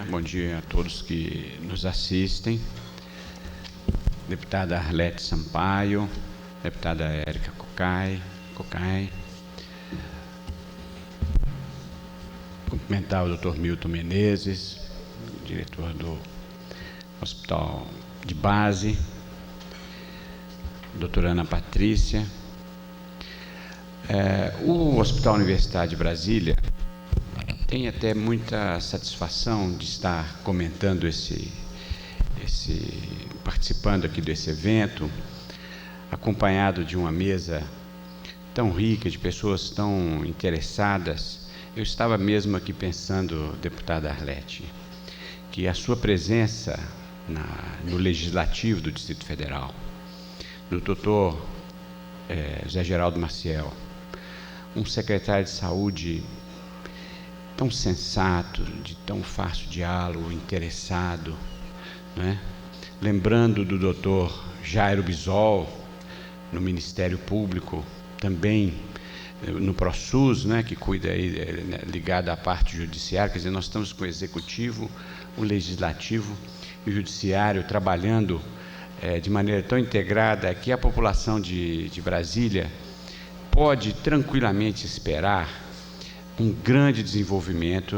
Bom dia a todos que nos assistem. Deputada Arlete Sampaio, deputada Érica Cocai. Cumprimentar o Dr. Milton Menezes, diretor do Hospital de Base, doutora Ana Patrícia. O Hospital Universitário de Brasília tem até muita satisfação de estar comentando participando aqui desse evento, acompanhado de uma mesa tão rica, de pessoas tão interessadas. Eu estava mesmo aqui pensando, deputada Arlete, que a sua presença no Legislativo do Distrito Federal, do doutor José Geraldo Maciel, um secretário de Saúde tão sensato, de tão fácil diálogo, interessado, né? Lembrando do doutor Jairo Bisol, no Ministério Público, também no ProSUS, né, que cuida aí, ligado à parte judiciária. Quer dizer, nós estamos com o Executivo, o Legislativo e o Judiciário trabalhando de maneira tão integrada que a população de Brasília pode tranquilamente esperar um grande desenvolvimento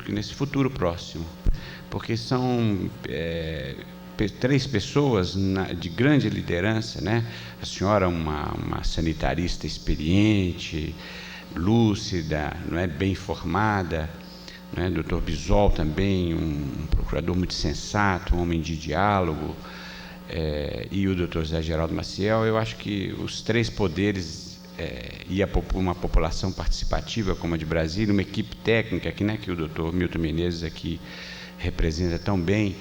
nesse futuro próximo, porque são 3 pessoas de grande liderança, né? A senhora, uma sanitarista experiente, lúcida, não é, bem formada, não é? Dr. Bisol também, um procurador muito sensato, um homem de diálogo, e o Dr. José Geraldo Maciel. Eu acho que os 3 poderes e uma população participativa como a de Brasília, uma equipe técnica aqui, né, que o doutor Milton Menezes aqui representa tão bem.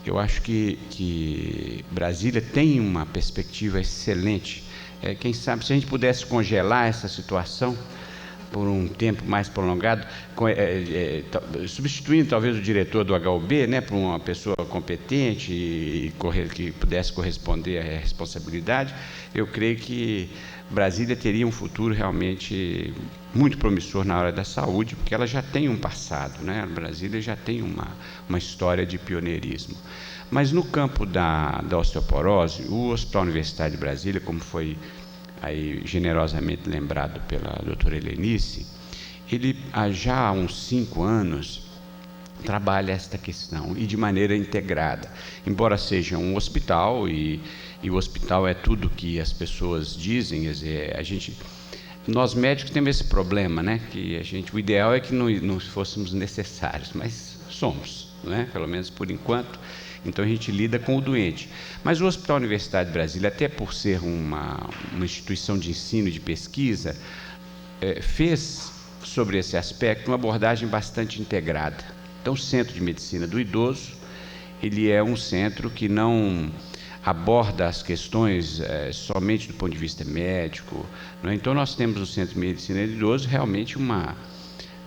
Eu acho que Brasília tem uma perspectiva excelente. Quem sabe, se a gente pudesse congelar essa situação por um tempo mais prolongado, substituindo talvez o diretor do HUB, né, por uma pessoa competente e que pudesse corresponder à responsabilidade, eu creio que Brasília teria um futuro realmente muito promissor na área da saúde, porque ela já tem um passado, né? Brasília já tem uma história de pioneirismo. Mas no campo da osteoporose, o Hospital Universitário de Brasília, como foi aí generosamente lembrado pela doutora Helenice, ele já há uns 5 anos trabalha esta questão, e de maneira integrada. Embora seja um hospital, e o hospital é tudo que as pessoas dizem, quer dizer, nós médicos temos esse problema, né? Que o ideal é que não fôssemos necessários, mas somos, né? Pelo menos por enquanto. Então a gente lida com o doente. Mas o Hospital Universitário de Brasília, até por ser uma instituição de ensino e de pesquisa, fez sobre esse aspecto uma abordagem bastante integrada, Então, o Centro de Medicina do Idoso, ele é um centro que não aborda as questões somente do ponto de vista médico, não é? Então, nós temos no Centro de Medicina do Idoso realmente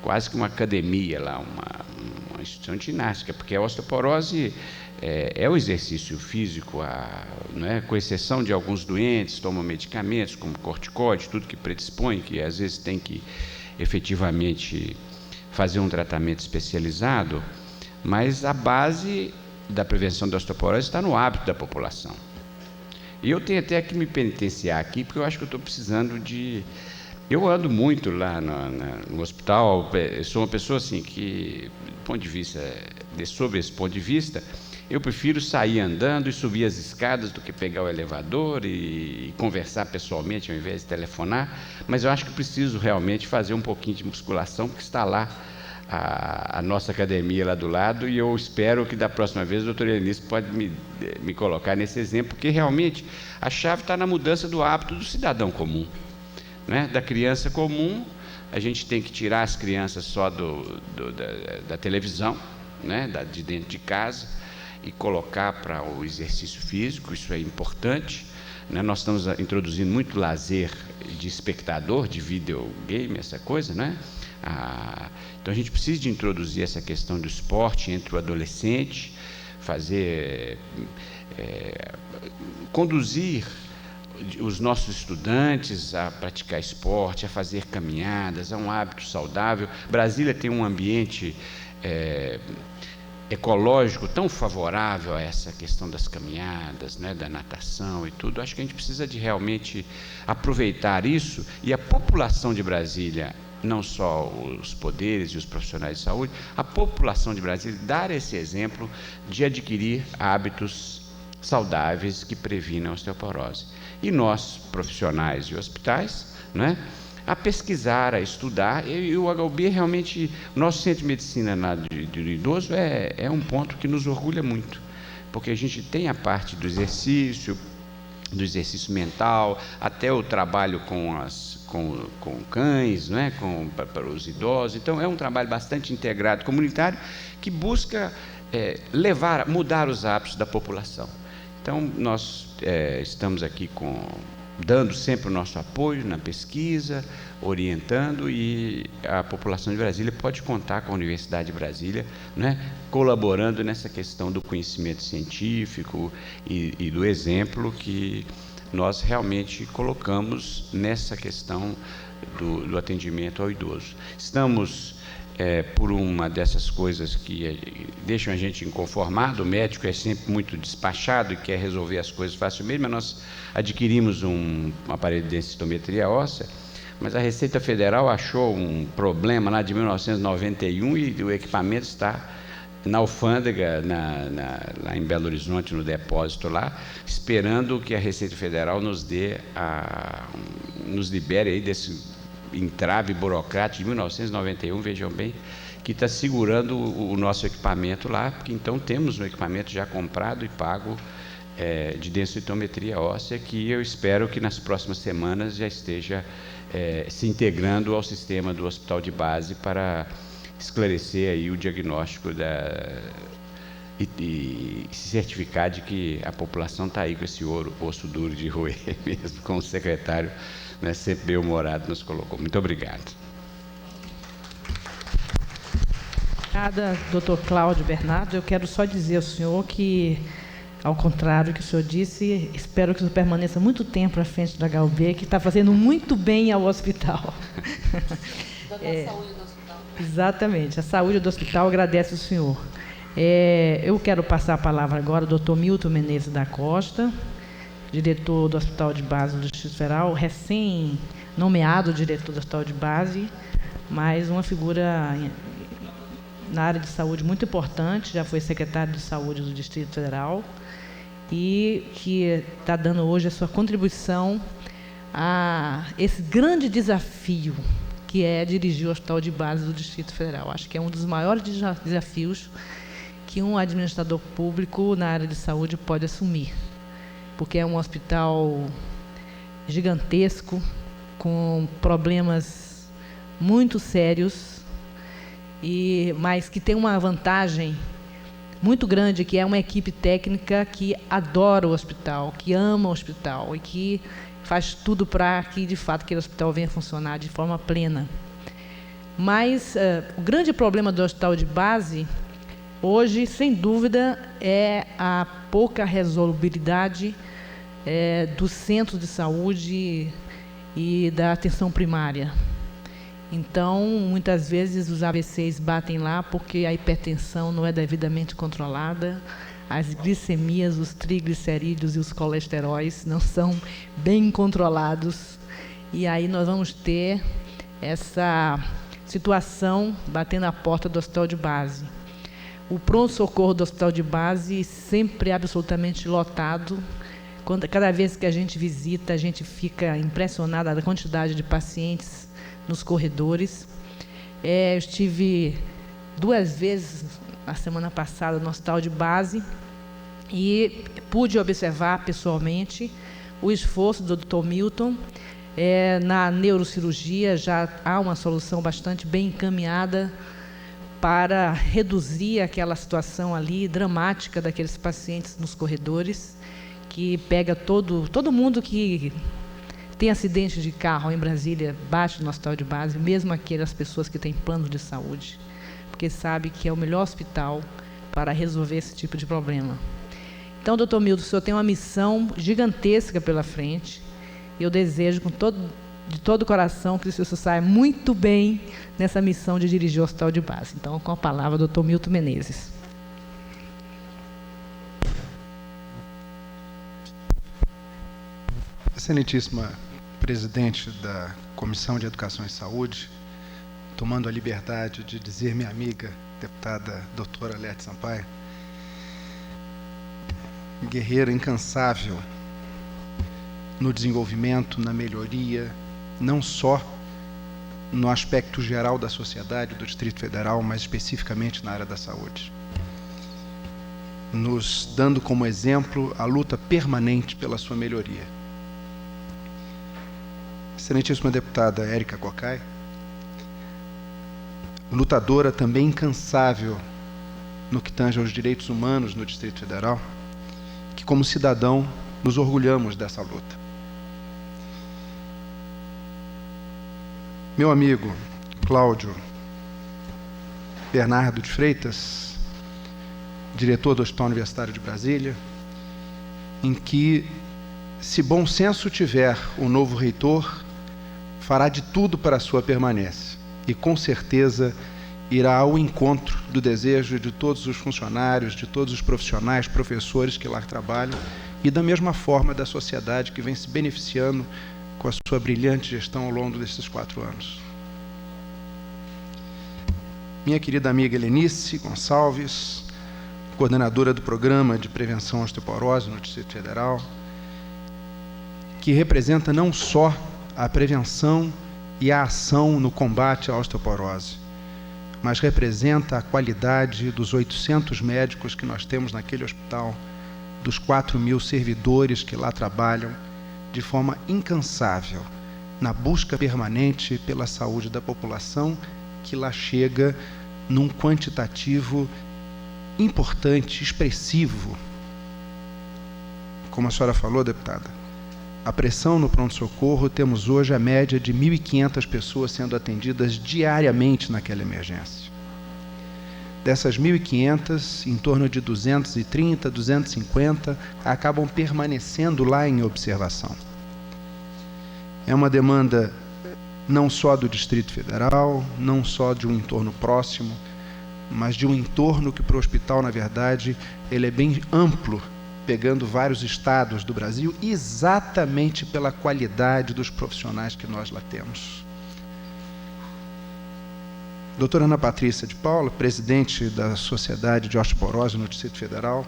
quase que uma academia lá, uma instituição de ginástica, porque a osteoporose é o exercício físico, não é? Com exceção de alguns doentes, tomam medicamentos como corticoide, tudo que predispõe, que às vezes tem que efetivamente fazer um tratamento especializado, mas a base da prevenção da osteoporose está no hábito da população. E eu tenho até que me penitenciar aqui, porque eu acho que eu estou precisando de... Eu ando muito lá no hospital, eu sou uma pessoa assim que, sob esse ponto de vista, eu prefiro sair andando e subir as escadas do que pegar o elevador e conversar pessoalmente ao invés de telefonar, mas eu acho que preciso realmente fazer um pouquinho de musculação, porque está lá a nossa academia lá do lado, e eu espero que da próxima vez o doutor Helenice pode me colocar nesse exemplo, porque realmente a chave está na mudança do hábito do cidadão comum, né? Da criança comum. A gente tem que tirar as crianças só da televisão, né? De dentro de casa, e colocar para o exercício físico. Isso é importante, né? Nós estamos introduzindo muito lazer de espectador, de videogame, essa coisa, né? Então a gente precisa de introduzir essa questão do esporte entre o adolescente, conduzir os nossos estudantes a praticar esporte, a fazer caminhadas, a um hábito saudável. Brasília tem um ambiente ecológico tão favorável a essa questão das caminhadas, né, da natação e tudo. Acho que a gente precisa de realmente aproveitar isso, e a população de Brasília, não só os poderes e os profissionais de saúde, a população de Brasília dar esse exemplo de adquirir hábitos saudáveis que previnam a osteoporose. E nós, profissionais de hospitais, né, a pesquisar, a estudar, e o HUB realmente, o nosso Centro de Medicina do Idoso é um ponto que nos orgulha muito, porque a gente tem a parte do exercício mental, até o trabalho com cães, né, para os idosos. Então, é um trabalho bastante integrado, comunitário, que busca mudar os hábitos da população. Então, nós estamos aqui dando sempre o nosso apoio na pesquisa, orientando, e a população de Brasília pode contar com a Universidade de Brasília, né, colaborando nessa questão do conhecimento científico e do exemplo que nós realmente colocamos nessa questão do atendimento ao idoso. Estamos por uma dessas coisas que deixam a gente inconformado. O médico é sempre muito despachado e quer resolver as coisas facilmente, mas nós adquirimos um aparelho de densitometria óssea, mas a Receita Federal achou um problema lá de 1991 e o equipamento está na alfândega, lá em Belo Horizonte, no depósito lá, esperando que a Receita Federal nos libere aí desse entrave burocrático de 1991, vejam bem, que está segurando o nosso equipamento lá, porque então temos um equipamento já comprado e pago de densitometria óssea, que eu espero que nas próximas semanas já esteja se integrando ao sistema do hospital de base para esclarecer aí o diagnóstico e se certificar de que a população está aí com esse osso duro de roer mesmo, como o secretário, né, sempre bem-humorado, nos colocou. Muito obrigado. Obrigada, doutor Cláudio Bernardo. Eu quero só dizer ao senhor que, ao contrário do que o senhor disse, espero que o senhor permaneça muito tempo à frente da HUB, que está fazendo muito bem ao hospital. Da saúde do hospital. Exatamente, a saúde do hospital agradece o senhor. Eu quero passar a palavra agora ao doutor Milton Menezes da Costa, diretor do Hospital de Base do Distrito Federal, recém-nomeado diretor do Hospital de Base, mas uma figura na área de saúde muito importante, já foi secretário de Saúde do Distrito Federal, e que está dando hoje a sua contribuição a esse grande desafio que é dirigir o Hospital de Base do Distrito Federal. Acho que é um dos maiores desafios que um administrador público na área de saúde pode assumir, porque é um hospital gigantesco, com problemas muito sérios, mas que tem uma vantagem muito grande, que é uma equipe técnica que adora o hospital, que ama o hospital e que faz tudo para que, de fato, aquele hospital venha funcionar de forma plena. Mas o grande problema do hospital de base, hoje, sem dúvida, é a pouca resolubilidade dos centros de saúde e da atenção primária. Então, muitas vezes, os AVCs batem lá porque a hipertensão não é devidamente controlada, as glicemias, os triglicerídeos e os colesteróis não são bem controlados, e aí nós vamos ter essa situação batendo a porta do hospital de base. O pronto-socorro do hospital de base sempre é absolutamente lotado. Cada vez que a gente visita, a gente fica impressionada da quantidade de pacientes nos corredores. Eu estive 2 vezes na semana passada no hospital de base e pude observar pessoalmente o esforço do Dr. Milton. Na neurocirurgia já há uma solução bastante bem encaminhada para reduzir aquela situação ali dramática daqueles pacientes nos corredores, que pega todo mundo que tem acidente de carro em Brasília, bate no hospital de base, mesmo aquelas pessoas que têm plano de saúde, porque sabe que é o melhor hospital para resolver esse tipo de problema. Então, doutor Milton, o senhor tem uma missão gigantesca pela frente, e eu desejo de todo o coração que o senhor saia muito bem nessa missão de dirigir o hospital de base. Então, com a palavra, doutor Milton Menezes. Excelentíssima presidente da Comissão de Educação e Saúde, tomando a liberdade de dizer minha amiga, deputada doutora Lete Sampaio, guerreira incansável no desenvolvimento, na melhoria, não só no aspecto geral da sociedade do Distrito Federal, mas especificamente na área da saúde, nos dando como exemplo a luta permanente pela sua melhoria. Excelentíssima deputada Érica Cocai, lutadora também incansável no que tange aos direitos humanos no Distrito Federal, que como cidadão nos orgulhamos dessa luta. Meu amigo Cláudio Bernardo de Freitas, diretor do Hospital Universitário de Brasília, em que, se bom senso tiver o novo reitor, fará de tudo para a sua permanência e, com certeza, irá ao encontro do desejo de todos os funcionários, de todos os profissionais, professores que lá trabalham e, da mesma forma, da sociedade que vem se beneficiando com a sua brilhante gestão ao longo desses 4 anos. Minha querida amiga Helenice Gonçalves, coordenadora do Programa de Prevenção à Osteoporose no Distrito Federal, que representa não só a prevenção e a ação no combate à osteoporose, mas representa a qualidade dos 800 médicos que nós temos naquele hospital, dos 4.000 servidores que lá trabalham de forma incansável, na busca permanente pela saúde da população, que lá chega num quantitativo importante, expressivo. Como a senhora falou, deputada, a pressão no pronto-socorro, temos hoje a média de 1.500 pessoas sendo atendidas diariamente naquela emergência. Dessas 1.500, em torno de 230, 250 acabam permanecendo lá em observação. É uma demanda não só do Distrito Federal, não só de um entorno próximo, mas de um entorno que para o hospital, na verdade, ele é bem amplo, pegando vários estados do Brasil, exatamente pela qualidade dos profissionais que nós lá temos. Doutora Ana Patrícia de Paula, presidente da Sociedade de Osteoporose no Distrito Federal,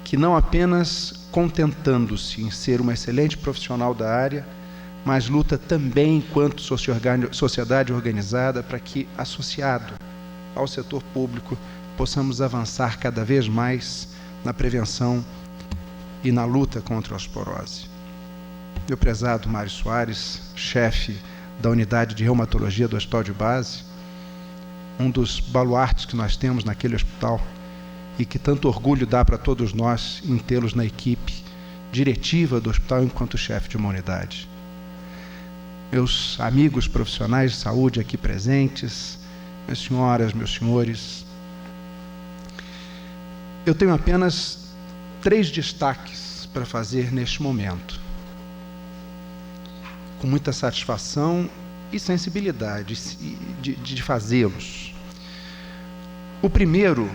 que não apenas contentando-se em ser uma excelente profissional da área, mas luta também enquanto sociedade organizada para que, associado ao setor público, possamos avançar cada vez mais na prevenção e na luta contra a osteoporose. Meu prezado Mário Soares, chefe da unidade de reumatologia do Hospital de Base, um dos baluartes que nós temos naquele hospital e que tanto orgulho dá para todos nós em tê-los na equipe diretiva do hospital enquanto chefe de uma unidade. Meus amigos profissionais de saúde aqui presentes, minhas senhoras, meus senhores, eu tenho apenas 3 destaques para fazer neste momento, com muita satisfação e sensibilidade de fazê-los. O primeiro,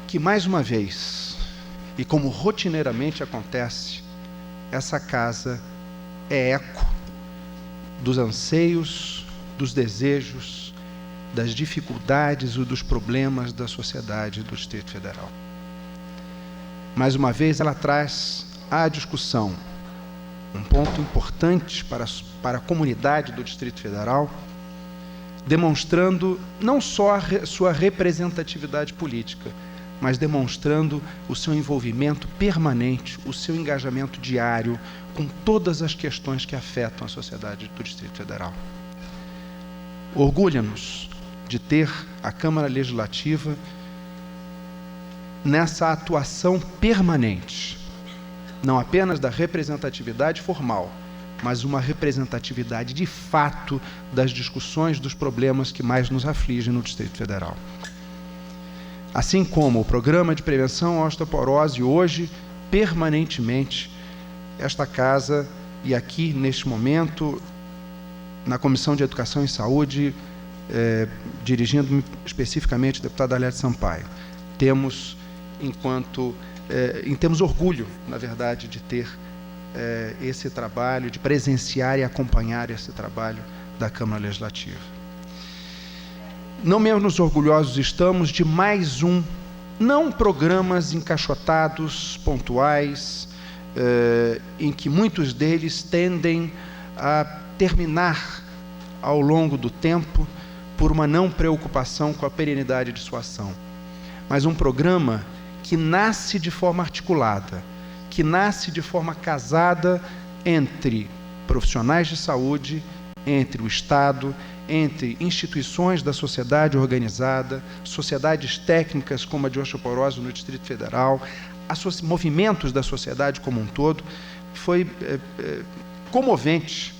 que mais uma vez, e como rotineiramente acontece, essa casa é eco dos anseios, dos desejos, das dificuldades e dos problemas da sociedade do Distrito Federal. Mais uma vez, ela traz à discussão um ponto importante para a comunidade do Distrito Federal, demonstrando não só a sua representatividade política, mas demonstrando o seu envolvimento permanente, o seu engajamento diário com todas as questões que afetam a sociedade do Distrito Federal. Orgulha-nos de ter a Câmara Legislativa nessa atuação permanente, não apenas da representatividade formal, mas uma representatividade de fato das discussões dos problemas que mais nos afligem no Distrito Federal. Assim como o Programa de Prevenção à Osteoporose, hoje, permanentemente, esta casa, e aqui, neste momento, na Comissão de Educação e Saúde, dirigindo-me especificamente o deputado Arlete Sampaio, temos orgulho, na verdade, de ter esse trabalho, de presenciar e acompanhar esse trabalho da Câmara Legislativa. Não menos orgulhosos estamos de mais não programas encaixotados, pontuais, em que muitos deles tendem a terminar ao longo do tempo por uma não preocupação com a perenidade de sua ação, mas um programa que nasce de forma articulada, que nasce de forma casada entre profissionais de saúde, entre o Estado, entre instituições da sociedade organizada, sociedades técnicas como a de osteoporose no Distrito Federal, movimentos da sociedade como um todo. Foi comovente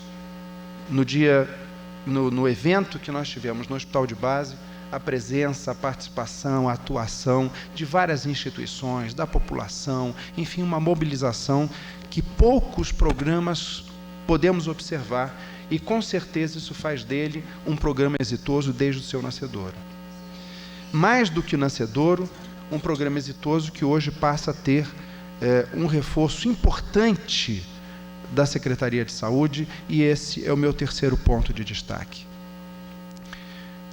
no evento que nós tivemos no Hospital de Base, a presença, a participação, a atuação de várias instituições, da população, enfim, uma mobilização que poucos programas podemos observar, e com certeza isso faz dele um programa exitoso desde o seu nascedouro. Mais do que nascedouro, um programa exitoso que hoje passa a ter um reforço importante da Secretaria de Saúde, e esse é o meu terceiro ponto de destaque.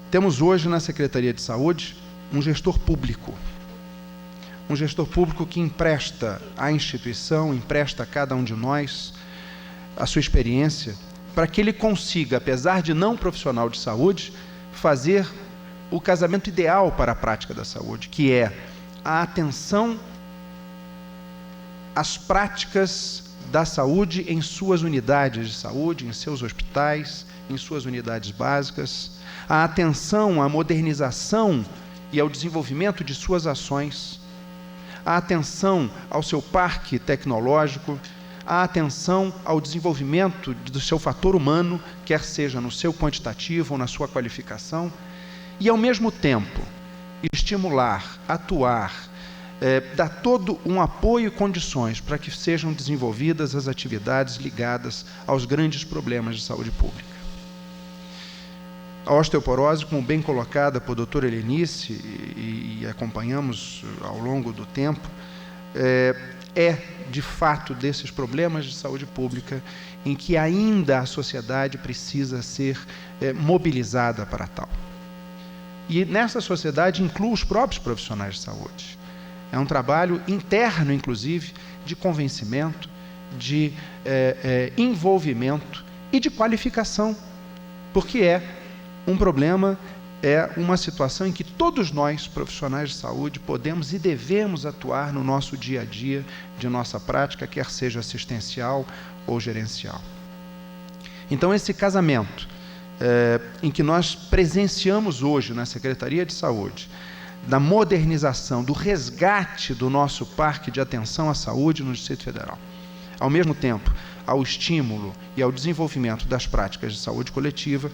Temos hoje na Secretaria de Saúde um gestor público que empresta à instituição, empresta a cada um de nós a sua experiência, para que ele consiga, apesar de não profissional de saúde, fazer o casamento ideal para a prática da saúde, que é a atenção às práticas da saúde em suas unidades de saúde, em seus hospitais, em suas unidades básicas, a atenção à modernização e ao desenvolvimento de suas ações, a atenção ao seu parque tecnológico, a atenção ao desenvolvimento do seu fator humano, quer seja no seu quantitativo ou na sua qualificação, e, ao mesmo tempo, estimular, atuar, dar todo um apoio e condições para que sejam desenvolvidas as atividades ligadas aos grandes problemas de saúde pública. A osteoporose, como bem colocada por doutora Helenice, e acompanhamos ao longo do tempo, de fato, desses problemas de saúde pública em que ainda a sociedade precisa ser mobilizada para tal. E nessa sociedade inclui os próprios profissionais de saúde. É um trabalho interno, inclusive, de convencimento, de envolvimento e de qualificação, porque um problema, uma situação em que todos nós, profissionais de saúde, podemos e devemos atuar no nosso dia a dia, de nossa prática, quer seja assistencial ou gerencial. Então, esse casamento em que nós presenciamos hoje na Secretaria de Saúde, da modernização, do resgate do nosso parque de atenção à saúde no Distrito Federal. Ao mesmo tempo, ao estímulo e ao desenvolvimento das práticas de saúde coletiva,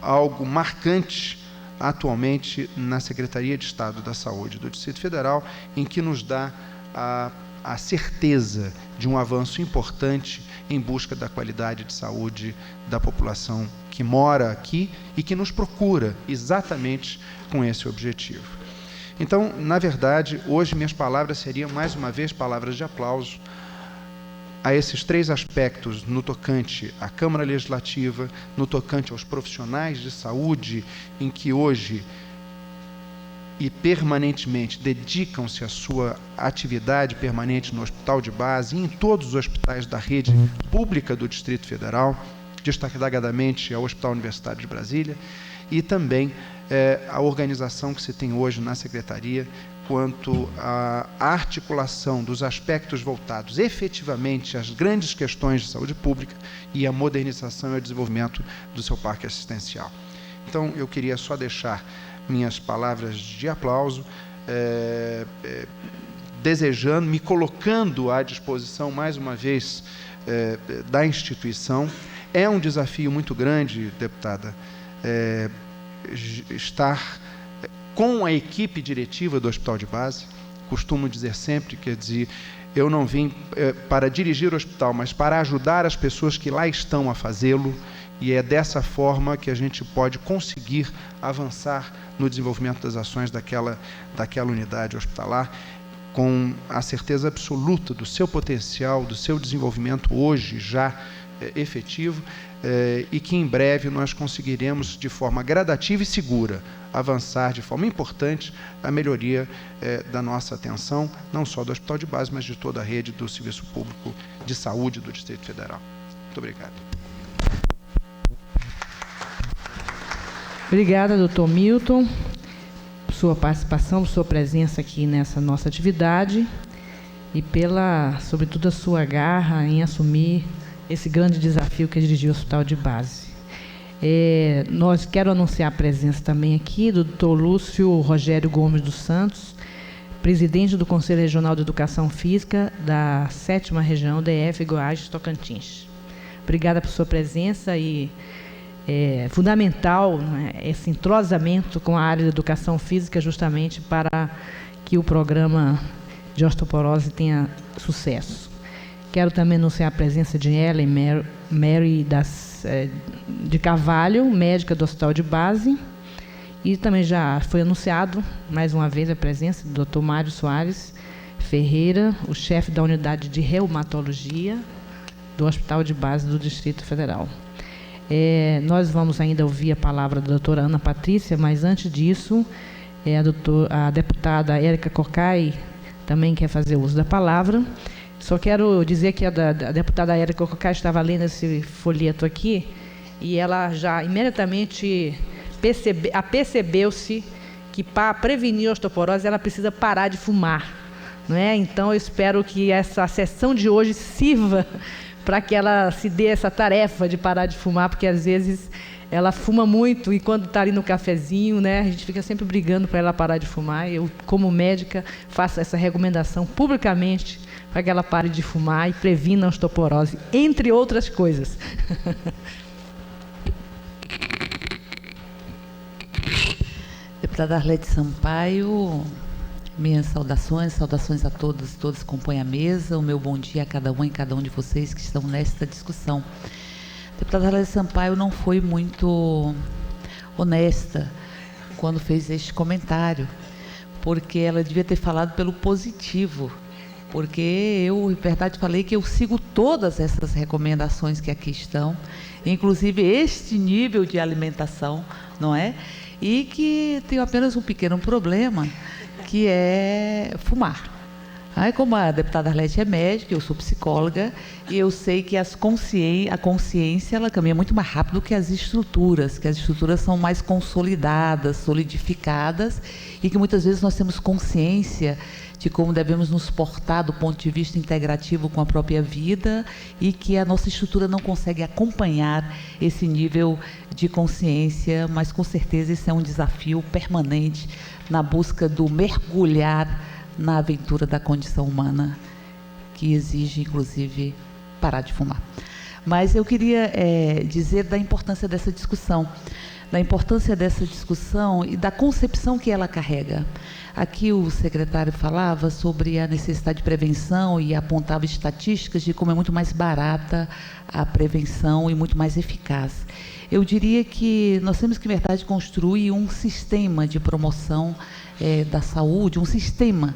algo marcante atualmente na Secretaria de Estado da Saúde do Distrito Federal, em que nos dá a certeza de um avanço importante em busca da qualidade de saúde da população que mora aqui e que nos procura exatamente com esse objetivo. Então, na verdade, hoje minhas palavras seriam, mais uma vez, palavras de aplauso a esses 3 aspectos no tocante à Câmara Legislativa, no tocante aos profissionais de saúde, em que hoje e permanentemente dedicam-se à sua atividade permanente no Hospital de Base e em todos os hospitais da rede pública do Distrito Federal, destacadamente ao Hospital Universitário de Brasília, e também a organização que se tem hoje na Secretaria quanto à articulação dos aspectos voltados efetivamente às grandes questões de saúde pública e à modernização e ao desenvolvimento do seu parque assistencial. Então, eu queria só deixar minhas palavras de aplauso, desejando, me colocando à disposição, mais uma vez, da instituição. É um desafio muito grande, deputada, estar com a equipe diretiva do Hospital de Base. Costumo dizer sempre, quer dizer, eu não vim para dirigir o hospital, mas para ajudar as pessoas que lá estão a fazê-lo, e é dessa forma que a gente pode conseguir avançar no desenvolvimento das ações daquela unidade hospitalar, com a certeza absoluta do seu potencial, do seu desenvolvimento hoje já efetivo, e que em breve nós conseguiremos, de forma gradativa e segura, avançar de forma importante a melhoria da nossa atenção, não só do Hospital de Base, mas de toda a rede do Serviço Público de Saúde do Distrito Federal. Muito obrigado. Obrigada, doutor Milton, por sua participação, por sua presença aqui nessa nossa atividade e sobretudo, a sua garra em assumir esse grande desafio que é dirigir o Hospital de Base. Quero anunciar a presença também aqui do doutor Lúcio Rogério Gomes dos Santos, presidente do Conselho Regional de Educação Física da 7ª Região DF Goiás Tocantins. Obrigada por sua presença e é fundamental, né, esse entrosamento com a área de educação física, justamente para que o programa de osteoporose tenha sucesso. Quero também anunciar a presença de Ellen Mary de Carvalho, médica do Hospital de Base, e também já foi anunciado, mais uma vez, a presença do Dr. Mário Soares Ferreira, o chefe da unidade de reumatologia do Hospital de Base do Distrito Federal. Nós vamos ainda ouvir a palavra da doutora Ana Patrícia, mas antes disso, a deputada Érica Cocai também quer fazer uso da palavra. Só quero dizer que a deputada Érica Cocai estava lendo esse folheto aqui e ela já imediatamente percebeu-se que para prevenir a osteoporose ela precisa parar de fumar, não é? Então eu espero que essa sessão de hoje sirva para que ela se dê essa tarefa de parar de fumar, porque às vezes ela fuma muito e quando está ali no cafezinho, né, a gente fica sempre brigando para ela parar de fumar. Eu, como médica, faço essa recomendação publicamente para que ela pare de fumar e previna a osteoporose, entre outras coisas. Deputada Arlete Sampaio, minhas saudações a todos e todas que compõem a mesa, o meu bom dia a cada um e cada um de vocês que estão nesta discussão. A deputada Arlete Sampaio não foi muito honesta quando fez este comentário, porque ela devia ter falado pelo positivo, porque eu, em verdade, falei que eu sigo todas essas recomendações que aqui estão, inclusive este nível de alimentação, não é? E que tenho apenas um pequeno problema, que é fumar. Como a deputada Arlete é médica, eu sou psicóloga, e eu sei que a consciência ela caminha muito mais rápido que as estruturas são mais consolidadas, solidificadas, e que muitas vezes nós temos consciência de como devemos nos portar do ponto de vista integrativo com a própria vida, e que a nossa estrutura não consegue acompanhar esse nível de consciência, mas com certeza esse é um desafio permanente na busca do mergulhar na aventura da condição humana, que exige, inclusive, parar de fumar. Mas eu queria dizer da importância dessa discussão, e da concepção que ela carrega. Aqui o secretário falava sobre a necessidade de prevenção e apontava estatísticas de como é muito mais barata a prevenção e muito mais eficaz. Eu diria que nós temos que, na verdade, construir um sistema de promoção da saúde, um sistema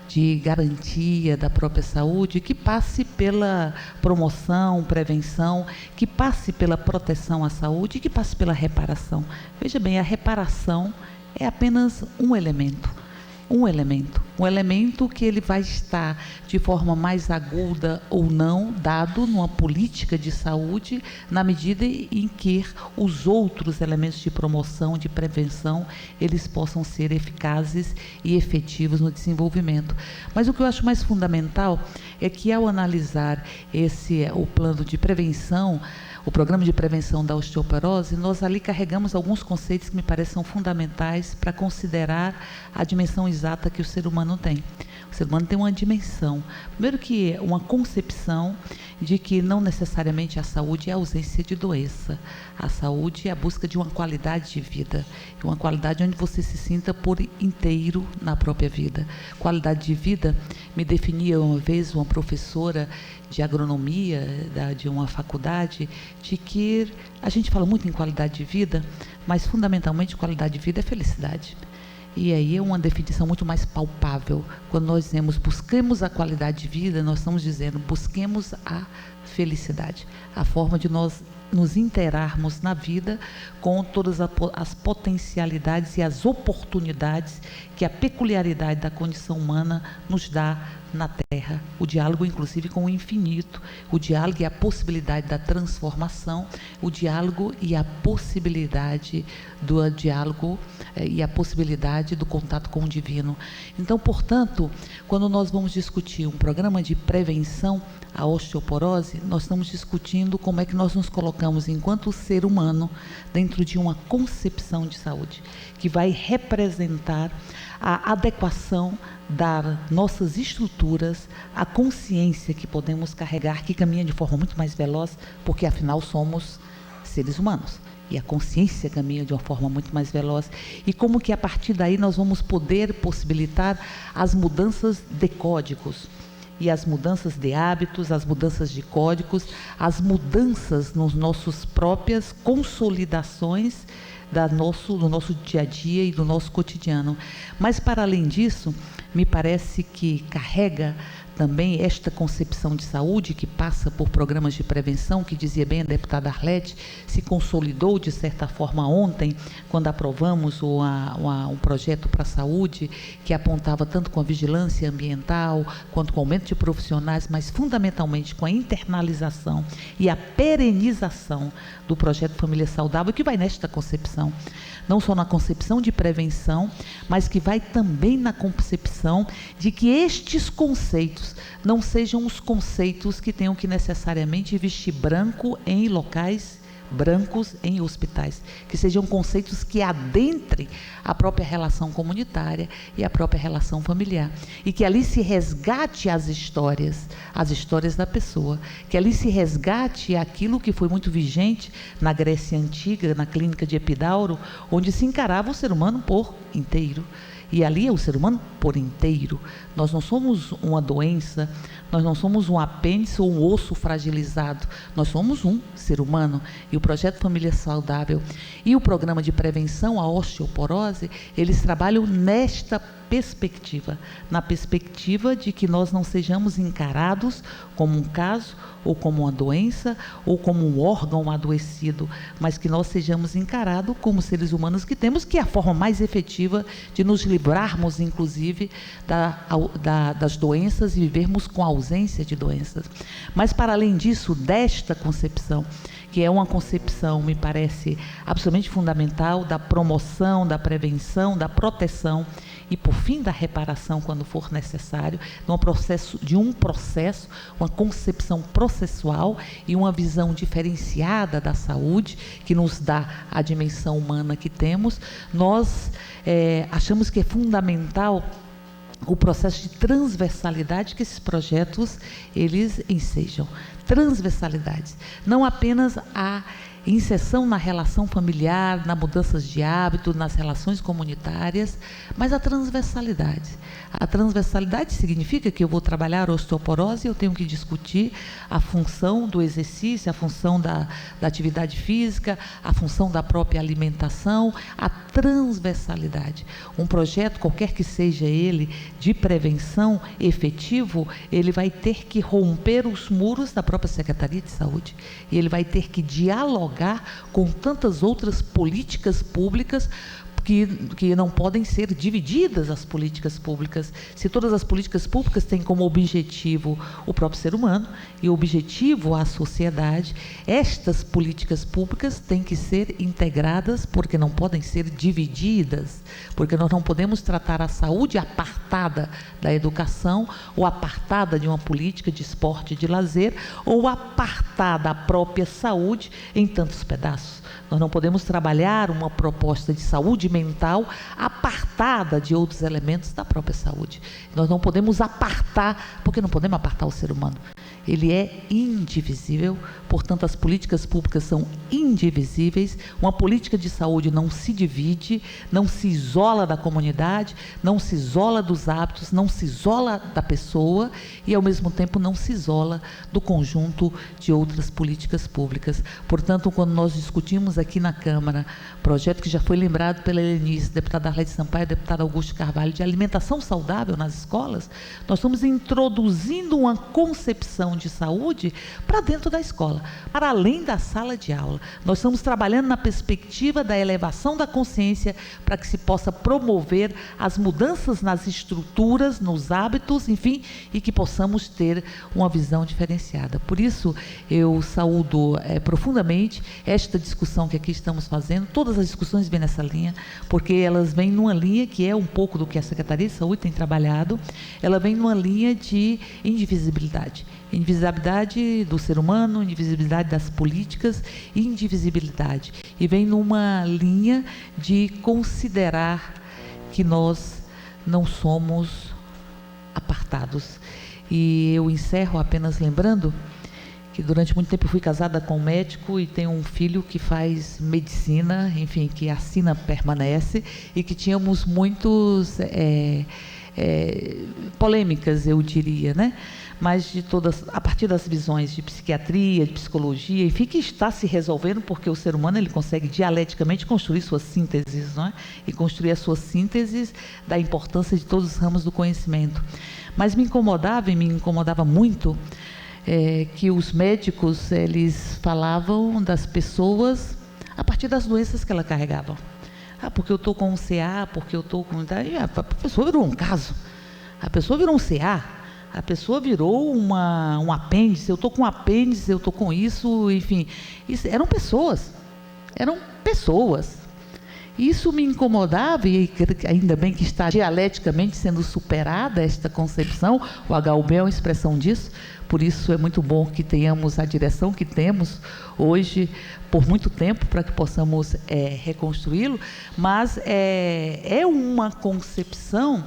de garantia da própria saúde que passe pela promoção, prevenção, que passe pela proteção à saúde e que passe pela reparação. Veja bem, a reparação é apenas um elemento que ele vai estar de forma mais aguda ou não dado numa política de saúde, na medida em que os outros elementos de promoção, de prevenção, eles possam ser eficazes e efetivos no desenvolvimento. Mas o que eu acho mais fundamental é que, ao analisar o plano de prevenção, o programa de prevenção da osteoporose, nós ali carregamos alguns conceitos que me parecem fundamentais para considerar a dimensão exata que o ser humano tem. O ser humano tem uma dimensão, primeiro que uma concepção de que não necessariamente a saúde é a ausência de doença. A saúde é a busca de uma qualidade de vida, uma qualidade onde você se sinta por inteiro na própria vida. Qualidade de vida me definia uma vez uma professora de agronomia de uma faculdade, de que a gente fala muito em qualidade de vida, mas fundamentalmente qualidade de vida é felicidade. E aí é uma definição muito mais palpável. Quando nós dizemos busquemos a qualidade de vida, nós estamos dizendo busquemos a felicidade, a forma de nós nos inteirarmos na vida com todas as potencialidades e as oportunidades que a peculiaridade da condição humana nos dá na Terra. O diálogo, inclusive, com o infinito, o diálogo e a possibilidade da transformação, o diálogo e a possibilidade do diálogo e a possibilidade do contato com o divino. Então, portanto, quando nós vamos discutir um programa de prevenção à osteoporose, nós estamos discutindo como é que nós nos colocamos enquanto ser humano dentro de uma concepção de saúde, que vai representar a adequação das nossas estruturas, a consciência que podemos carregar, que caminha de forma muito mais veloz, porque afinal somos seres humanos. E a consciência caminha de uma forma muito mais veloz. E como que a partir daí nós vamos poder possibilitar as mudanças de códigos, e as mudanças de hábitos, as mudanças de códigos, as mudanças nas nossas próprias consolidações do nosso dia a dia e do nosso cotidiano. Mas, para além disso, me parece que carrega também esta concepção de saúde que passa por programas de prevenção, que dizia bem a deputada Arlete, se consolidou de certa forma ontem, quando aprovamos um projeto para a saúde, que apontava tanto com a vigilância ambiental, quanto com o aumento de profissionais, mas fundamentalmente com a internalização e a perenização do projeto Família Saudável, que vai nesta concepção, não só na concepção de prevenção, mas que vai também na concepção de que estes conceitos não sejam os conceitos que tenham que necessariamente vestir branco em locais brancos em hospitais, que sejam conceitos que adentrem a própria relação comunitária e a própria relação familiar, e que ali se resgate as histórias da pessoa, que ali se resgate aquilo que foi muito vigente na Grécia Antiga, na clínica de Epidauro, onde se encarava o ser humano por inteiro. E ali é o ser humano por inteiro. Nós não somos uma doença, nós não somos um apêndice ou um osso fragilizado, nós somos um ser humano. E o projeto Família Saudável e o programa de prevenção à osteoporose, eles trabalham nesta perspectiva, na perspectiva de que nós não sejamos encarados como um caso, ou como uma doença, ou como um órgão adoecido, mas que nós sejamos encarados como seres humanos que temos, que é a forma mais efetiva de nos livrarmos, inclusive, das doenças e vivermos com a ausência de doenças. Mas, para além disso, desta concepção, que é uma concepção, me parece, absolutamente fundamental, da promoção, da prevenção, da proteção e, por fim, da reparação, quando for necessário, uma concepção processual e uma visão diferenciada da saúde, que nos dá a dimensão humana que temos, nós achamos que é fundamental o processo de transversalidade que esses projetos, eles ensejam. Transversalidade. Não apenas a inserção na relação familiar, na mudanças de hábito, nas relações comunitárias, mas a transversalidade. A transversalidade significa que eu vou trabalhar osteoporose e eu tenho que discutir a função do exercício, a função da atividade física, a função da própria alimentação, a transversalidade. Um projeto, qualquer que seja ele, de prevenção efetivo, ele vai ter que romper os muros da própria Secretaria de Saúde e ele vai ter que dialogar com tantas outras políticas públicas que não podem ser divididas, as políticas públicas. Se todas as políticas públicas têm como objetivo o próprio ser humano e o objetivo a sociedade, estas políticas públicas têm que ser integradas, porque não podem ser divididas, porque nós não podemos tratar a saúde apartada da educação, ou apartada de uma política de esporte e de lazer, ou apartada a própria saúde em tantos pedaços. Nós não podemos trabalhar uma proposta de saúde mental apartada de outros elementos da própria saúde. Nós não podemos apartar, porque não podemos apartar o ser humano. Ele é indivisível, portanto, as políticas públicas são indivisíveis. Uma política de saúde não se divide, não se isola da comunidade, não se isola dos hábitos, não se isola da pessoa e, ao mesmo tempo, não se isola do conjunto de outras políticas públicas. Portanto, quando nós discutimos aqui na Câmara, projeto que já foi lembrado pela Helenice, deputada Arlete Sampaio, deputada Augusto Carvalho, de alimentação saudável nas escolas, nós estamos introduzindo uma concepção de saúde para dentro da escola, para além da sala de aula. Nós estamos trabalhando na perspectiva da elevação da consciência para que se possa promover as mudanças nas estruturas, nos hábitos, enfim, e que possamos ter uma visão diferenciada. Por isso, eu saúdo profundamente esta discussão que aqui estamos fazendo. Todas as discussões vêm nessa linha, porque elas vêm numa linha que é um pouco do que a Secretaria de Saúde tem trabalhado. Ela vem numa linha de indivisibilidade. Indivisibilidade do ser humano, indivisibilidade das políticas, indivisibilidade. E vem numa linha de considerar que nós não somos apartados. E eu encerro apenas lembrando que durante muito tempo eu fui casada com um médico e tenho um filho que faz medicina, enfim, que a sina permanece, e que tínhamos muitos polêmicas, eu diria, né? Mas de todas, a partir das visões de psiquiatria, de psicologia, enfim, que está se resolvendo, porque o ser humano ele consegue dialeticamente construir suas sínteses, não é? E construir as suas sínteses da importância de todos os ramos do conhecimento. Mas me incomodava, e me incomodava muito, que os médicos, eles falavam das pessoas a partir das doenças que elas carregavam. Ah, porque eu estou com um CA, porque eu estou com... A pessoa virou um caso, a pessoa virou um CA, a pessoa virou um apêndice, eu estou com um apêndice, eu estou com isso, enfim. Eram pessoas. Isso me incomodava, e ainda bem que está dialeticamente sendo superada esta concepção. O HUB é uma expressão disso, por isso é muito bom que tenhamos a direção que temos hoje, por muito tempo, para que possamos reconstruí-lo, mas é uma concepção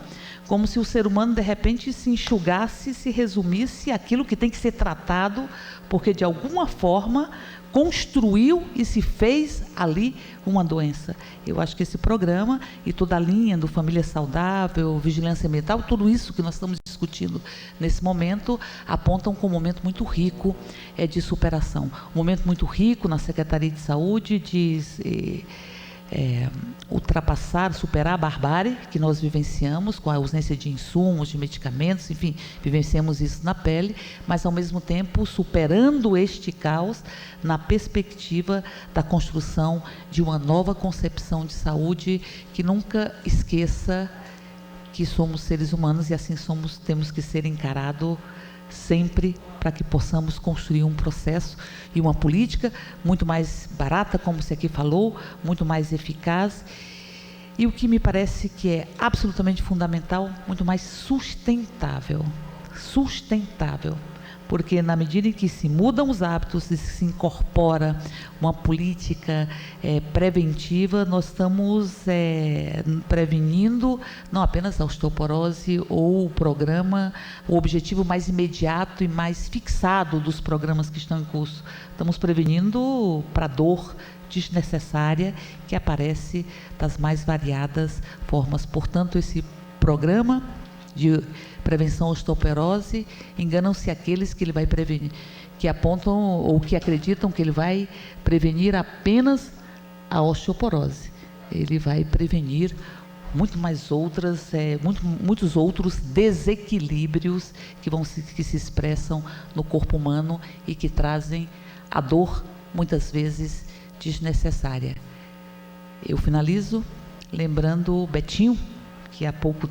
como se o ser humano, de repente, se enxugasse, se resumisse aquilo que tem que ser tratado, porque, de alguma forma, construiu e se fez ali uma doença. Eu acho que esse programa e toda a linha do Família Saudável, Vigilância Ambiental, tudo isso que nós estamos discutindo nesse momento, apontam como um momento muito rico de superação. Um momento muito rico na Secretaria de Saúde, de ultrapassar, superar a barbárie que nós vivenciamos com a ausência de insumos, de medicamentos, enfim, vivenciamos isso na pele, mas ao mesmo tempo superando este caos na perspectiva da construção de uma nova concepção de saúde que nunca esqueça que somos seres humanos e assim temos que ser encarados sempre, para que possamos construir um processo e uma política muito mais barata, como você aqui falou, muito mais eficaz, e o que me parece que é absolutamente fundamental, muito mais sustentável, porque na medida em que se mudam os hábitos e se incorpora uma política preventiva, nós estamos prevenindo não apenas a osteoporose ou o programa, o objetivo mais imediato e mais fixado dos programas que estão em curso. Estamos prevenindo para a dor desnecessária que aparece das mais variadas formas. Portanto, esse programa de prevenção à osteoporose, enganam-se aqueles que ele vai prevenir, que apontam ou que acreditam que ele vai prevenir apenas a osteoporose. Ele vai prevenir muitos outros desequilíbrios que se expressam no corpo humano e que trazem a dor, muitas vezes, desnecessária. Eu finalizo lembrando o Betinho, que há poucos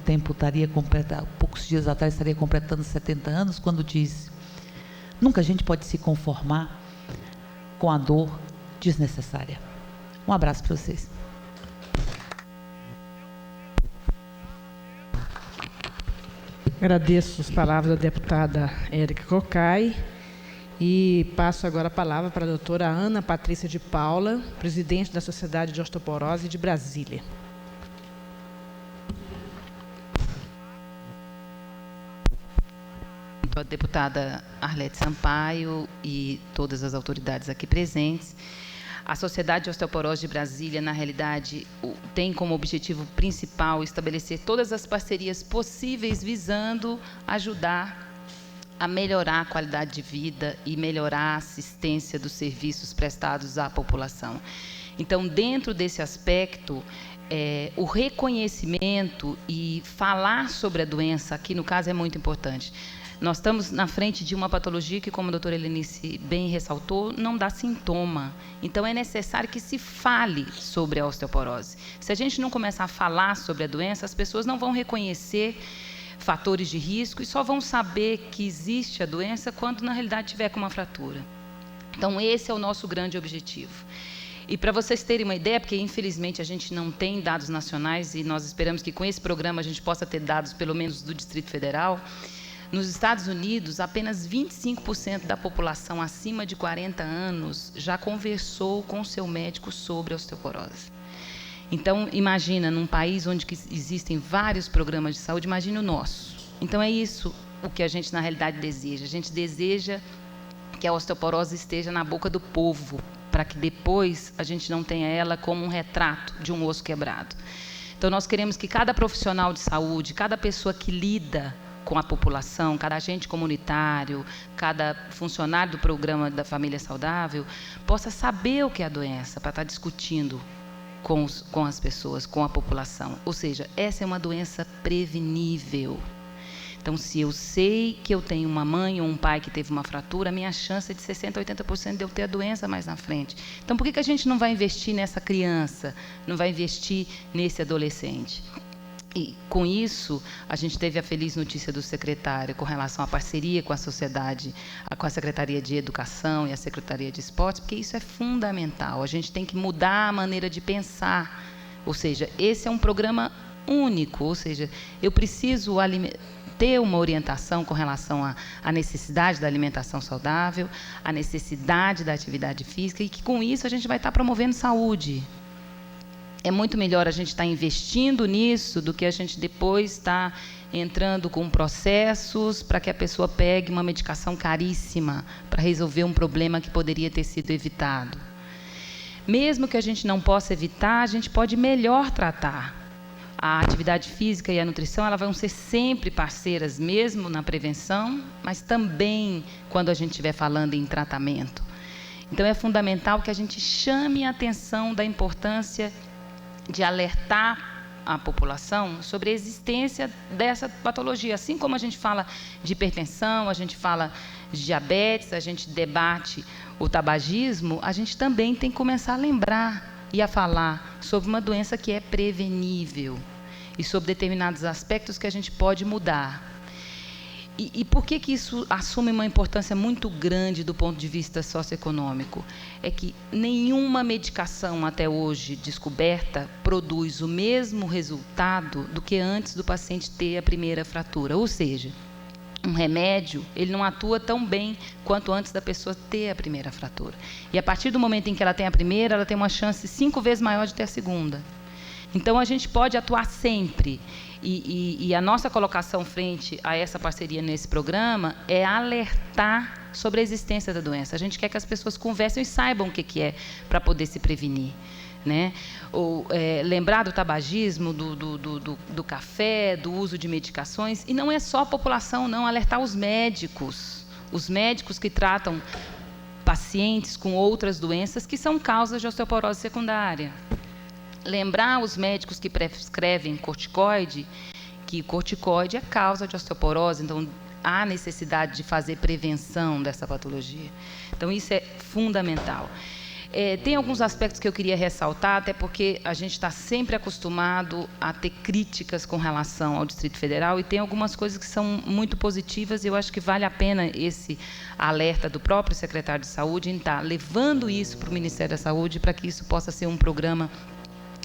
dias atrás estaria completando 70 anos, quando disse: nunca a gente pode se conformar com a dor desnecessária. Um abraço para vocês. Agradeço as palavras da deputada Érica Cocai e passo agora a palavra para a doutora Ana Patrícia de Paula, presidente da Sociedade de Osteoporose de Brasília. A deputada Arlete Sampaio e todas as autoridades aqui presentes. A Sociedade de Osteoporose de Brasília, na realidade, tem como objetivo principal estabelecer todas as parcerias possíveis visando ajudar a melhorar a qualidade de vida e melhorar a assistência dos serviços prestados à população. Então, dentro desse aspecto, o reconhecimento e falar sobre a doença, aqui no caso, é muito importante. Nós estamos na frente de uma patologia que, como a doutora Helenice bem ressaltou, não dá sintoma. Então, é necessário que se fale sobre a osteoporose. Se a gente não começar a falar sobre a doença, as pessoas não vão reconhecer fatores de risco e só vão saber que existe a doença quando, na realidade, tiver com uma fratura. Então, esse é o nosso grande objetivo. E para vocês terem uma ideia, porque infelizmente a gente não tem dados nacionais e nós esperamos que com esse programa a gente possa ter dados pelo menos do Distrito Federal, nos Estados Unidos apenas 25% da população acima de 40 anos já conversou com o seu médico sobre a osteoporose. Então, imagina, num país onde existem vários programas de saúde, imagine o nosso. Então, é isso o que a gente, na realidade, deseja. A gente deseja que a osteoporose esteja na boca do povo, para que depois a gente não tenha ela como um retrato de um osso quebrado. Então, nós queremos que cada profissional de saúde, cada pessoa que lida com a população, cada agente comunitário, cada funcionário do programa da Família Saudável, possa saber o que é a doença, para estar discutindo com as pessoas, com a população. Ou seja, essa é uma doença prevenível. Então, se eu sei que eu tenho uma mãe ou um pai que teve uma fratura, a minha chance é de 60% a 80% de eu ter a doença mais na frente. Então, por que a gente não vai investir nessa criança, não vai investir nesse adolescente? E, com isso, a gente teve a feliz notícia do secretário com relação à parceria com a sociedade, com a Secretaria de Educação e a Secretaria de Esportes, porque isso é fundamental. A gente tem que mudar a maneira de pensar. Ou seja, esse é um programa único, ou seja, eu preciso ter uma orientação com relação à necessidade da alimentação saudável, à necessidade da atividade física, e que, com isso, a gente vai estar promovendo saúde. É muito melhor a gente estar investindo nisso do que a gente depois estar entrando com processos para que a pessoa pegue uma medicação caríssima para resolver um problema que poderia ter sido evitado. Mesmo que a gente não possa evitar, a gente pode melhor tratar. A atividade física e a nutrição, elas vão ser sempre parceiras, mesmo na prevenção, mas também quando a gente estiver falando em tratamento. Então, é fundamental que a gente chame a atenção da importância de alertar a população sobre a existência dessa patologia. Assim como a gente fala de hipertensão, a gente fala de diabetes, a gente debate o tabagismo, a gente também tem que começar a lembrar e a falar sobre uma doença que é prevenível. e sobre determinados aspectos que a gente pode mudar. E por que isso assume uma importância muito grande do ponto de vista socioeconômico? É que nenhuma medicação até hoje descoberta produz o mesmo resultado do que antes do paciente ter a primeira fratura. Ou seja, um remédio, ele não atua tão bem quanto antes da pessoa ter a primeira fratura. E a partir do momento em que ela tem a primeira, ela tem uma chance 5 vezes maior de ter a segunda. Então, a gente pode atuar sempre. E a nossa colocação frente a essa parceria nesse programa é alertar sobre a existência da doença. A gente quer que as pessoas conversem e saibam o que é para poder se prevenir. Né? Lembrar do tabagismo, do café, do uso de medicações. E não é só a população, não. Alertar os médicos que tratam pacientes com outras doenças que são causas de osteoporose secundária. Lembrar os médicos que prescrevem corticoide, que corticoide é causa de osteoporose, então há necessidade de fazer prevenção dessa patologia. Então, isso é fundamental. Tem alguns aspectos que eu queria ressaltar, até porque a gente está sempre acostumado a ter críticas com relação ao Distrito Federal, e tem algumas coisas que são muito positivas, e eu acho que vale a pena esse alerta do próprio secretário de Saúde em estar levando isso para o Ministério da Saúde, para que isso possa ser um programa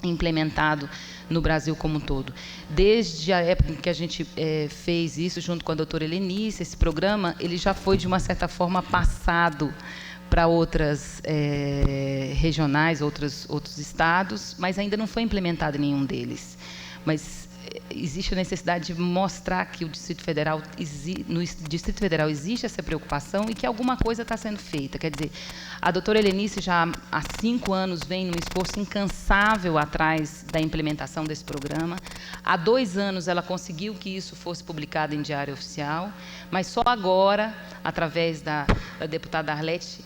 implementado no Brasil como um todo. Desde a época em que a gente fez isso junto com a doutora Helenice, esse programa ele já foi, de uma certa forma, passado para outras regionais, outros estados, mas ainda não foi implementado em nenhum deles. Mas existe a necessidade de mostrar que no Distrito Federal existe essa preocupação e que alguma coisa está sendo feita. Quer dizer, a doutora Helenice já há 5 anos vem num esforço incansável atrás da implementação desse programa. Há 2 anos ela conseguiu que isso fosse publicado em Diário Oficial, mas só agora, através da deputada Arlete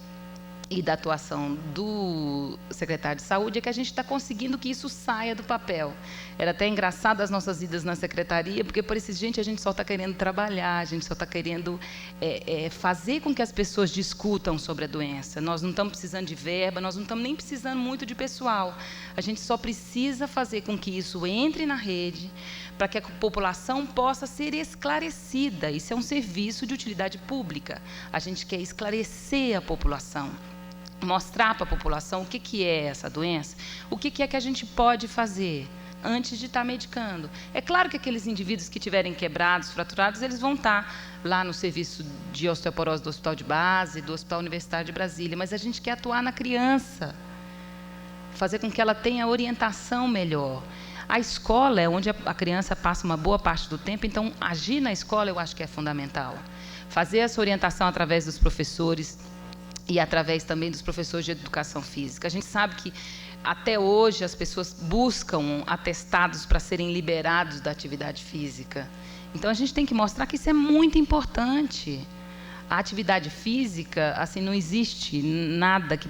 e da atuação do secretário de Saúde, é que a gente está conseguindo que isso saia do papel. Era até engraçado as nossas idas na secretaria, porque, por isso, gente, a gente só está querendo trabalhar, a gente só está querendo fazer com que as pessoas discutam sobre a doença. Nós não estamos precisando de verba, nós não estamos nem precisando muito de pessoal. A gente só precisa fazer com que isso entre na rede, para que a população possa ser esclarecida. Isso é um serviço de utilidade pública. A gente quer esclarecer a população, mostrar para a população o que é essa doença, o que é que a gente pode fazer antes de estar medicando. É claro que aqueles indivíduos que tiverem quebrados, fraturados, eles vão estar lá no serviço de osteoporose do Hospital de Base, do Hospital Universitário de Brasília, mas a gente quer atuar na criança, fazer com que ela tenha orientação melhor. A escola é onde a criança passa uma boa parte do tempo, então agir na escola eu acho que é fundamental. Fazer essa orientação através dos professores e através também dos professores de educação física. A gente sabe que até hoje as pessoas buscam atestados para serem liberados da atividade física. Então a gente tem que mostrar que isso é muito importante. A atividade física, assim, não existe nada que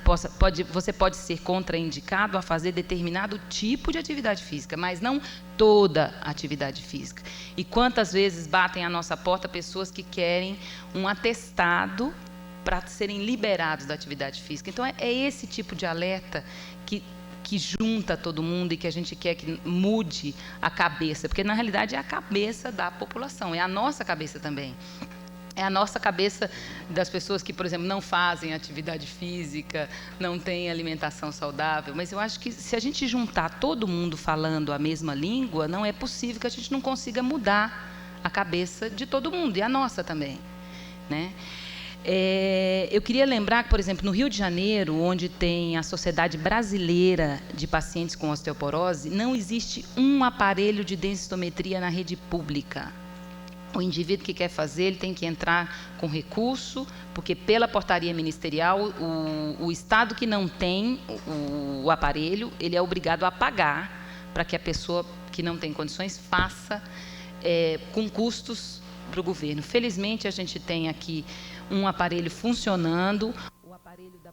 você pode ser contraindicado a fazer determinado tipo de atividade física, mas não toda atividade física. E quantas vezes batem à nossa porta pessoas que querem um atestado para serem liberados da atividade física. Então, é esse tipo de alerta que junta todo mundo e que a gente quer que mude a cabeça, porque, na realidade, é a cabeça da população, é a nossa cabeça também. É a nossa cabeça das pessoas que, por exemplo, não fazem atividade física, não têm alimentação saudável. Mas eu acho que, se a gente juntar todo mundo falando a mesma língua, não é possível que a gente não consiga mudar a cabeça de todo mundo, e a nossa também, né? Eu queria lembrar que, por exemplo, no Rio de Janeiro, onde tem a Sociedade Brasileira de Pacientes com Osteoporose, não existe um aparelho de densitometria na rede pública. O indivíduo que quer fazer, ele tem que entrar com recurso, porque pela portaria ministerial, o Estado que não tem o aparelho, ele é obrigado a pagar para que a pessoa que não tem condições faça com custos para o governo. Felizmente, a gente tem aqui um aparelho funcionando, o aparelho da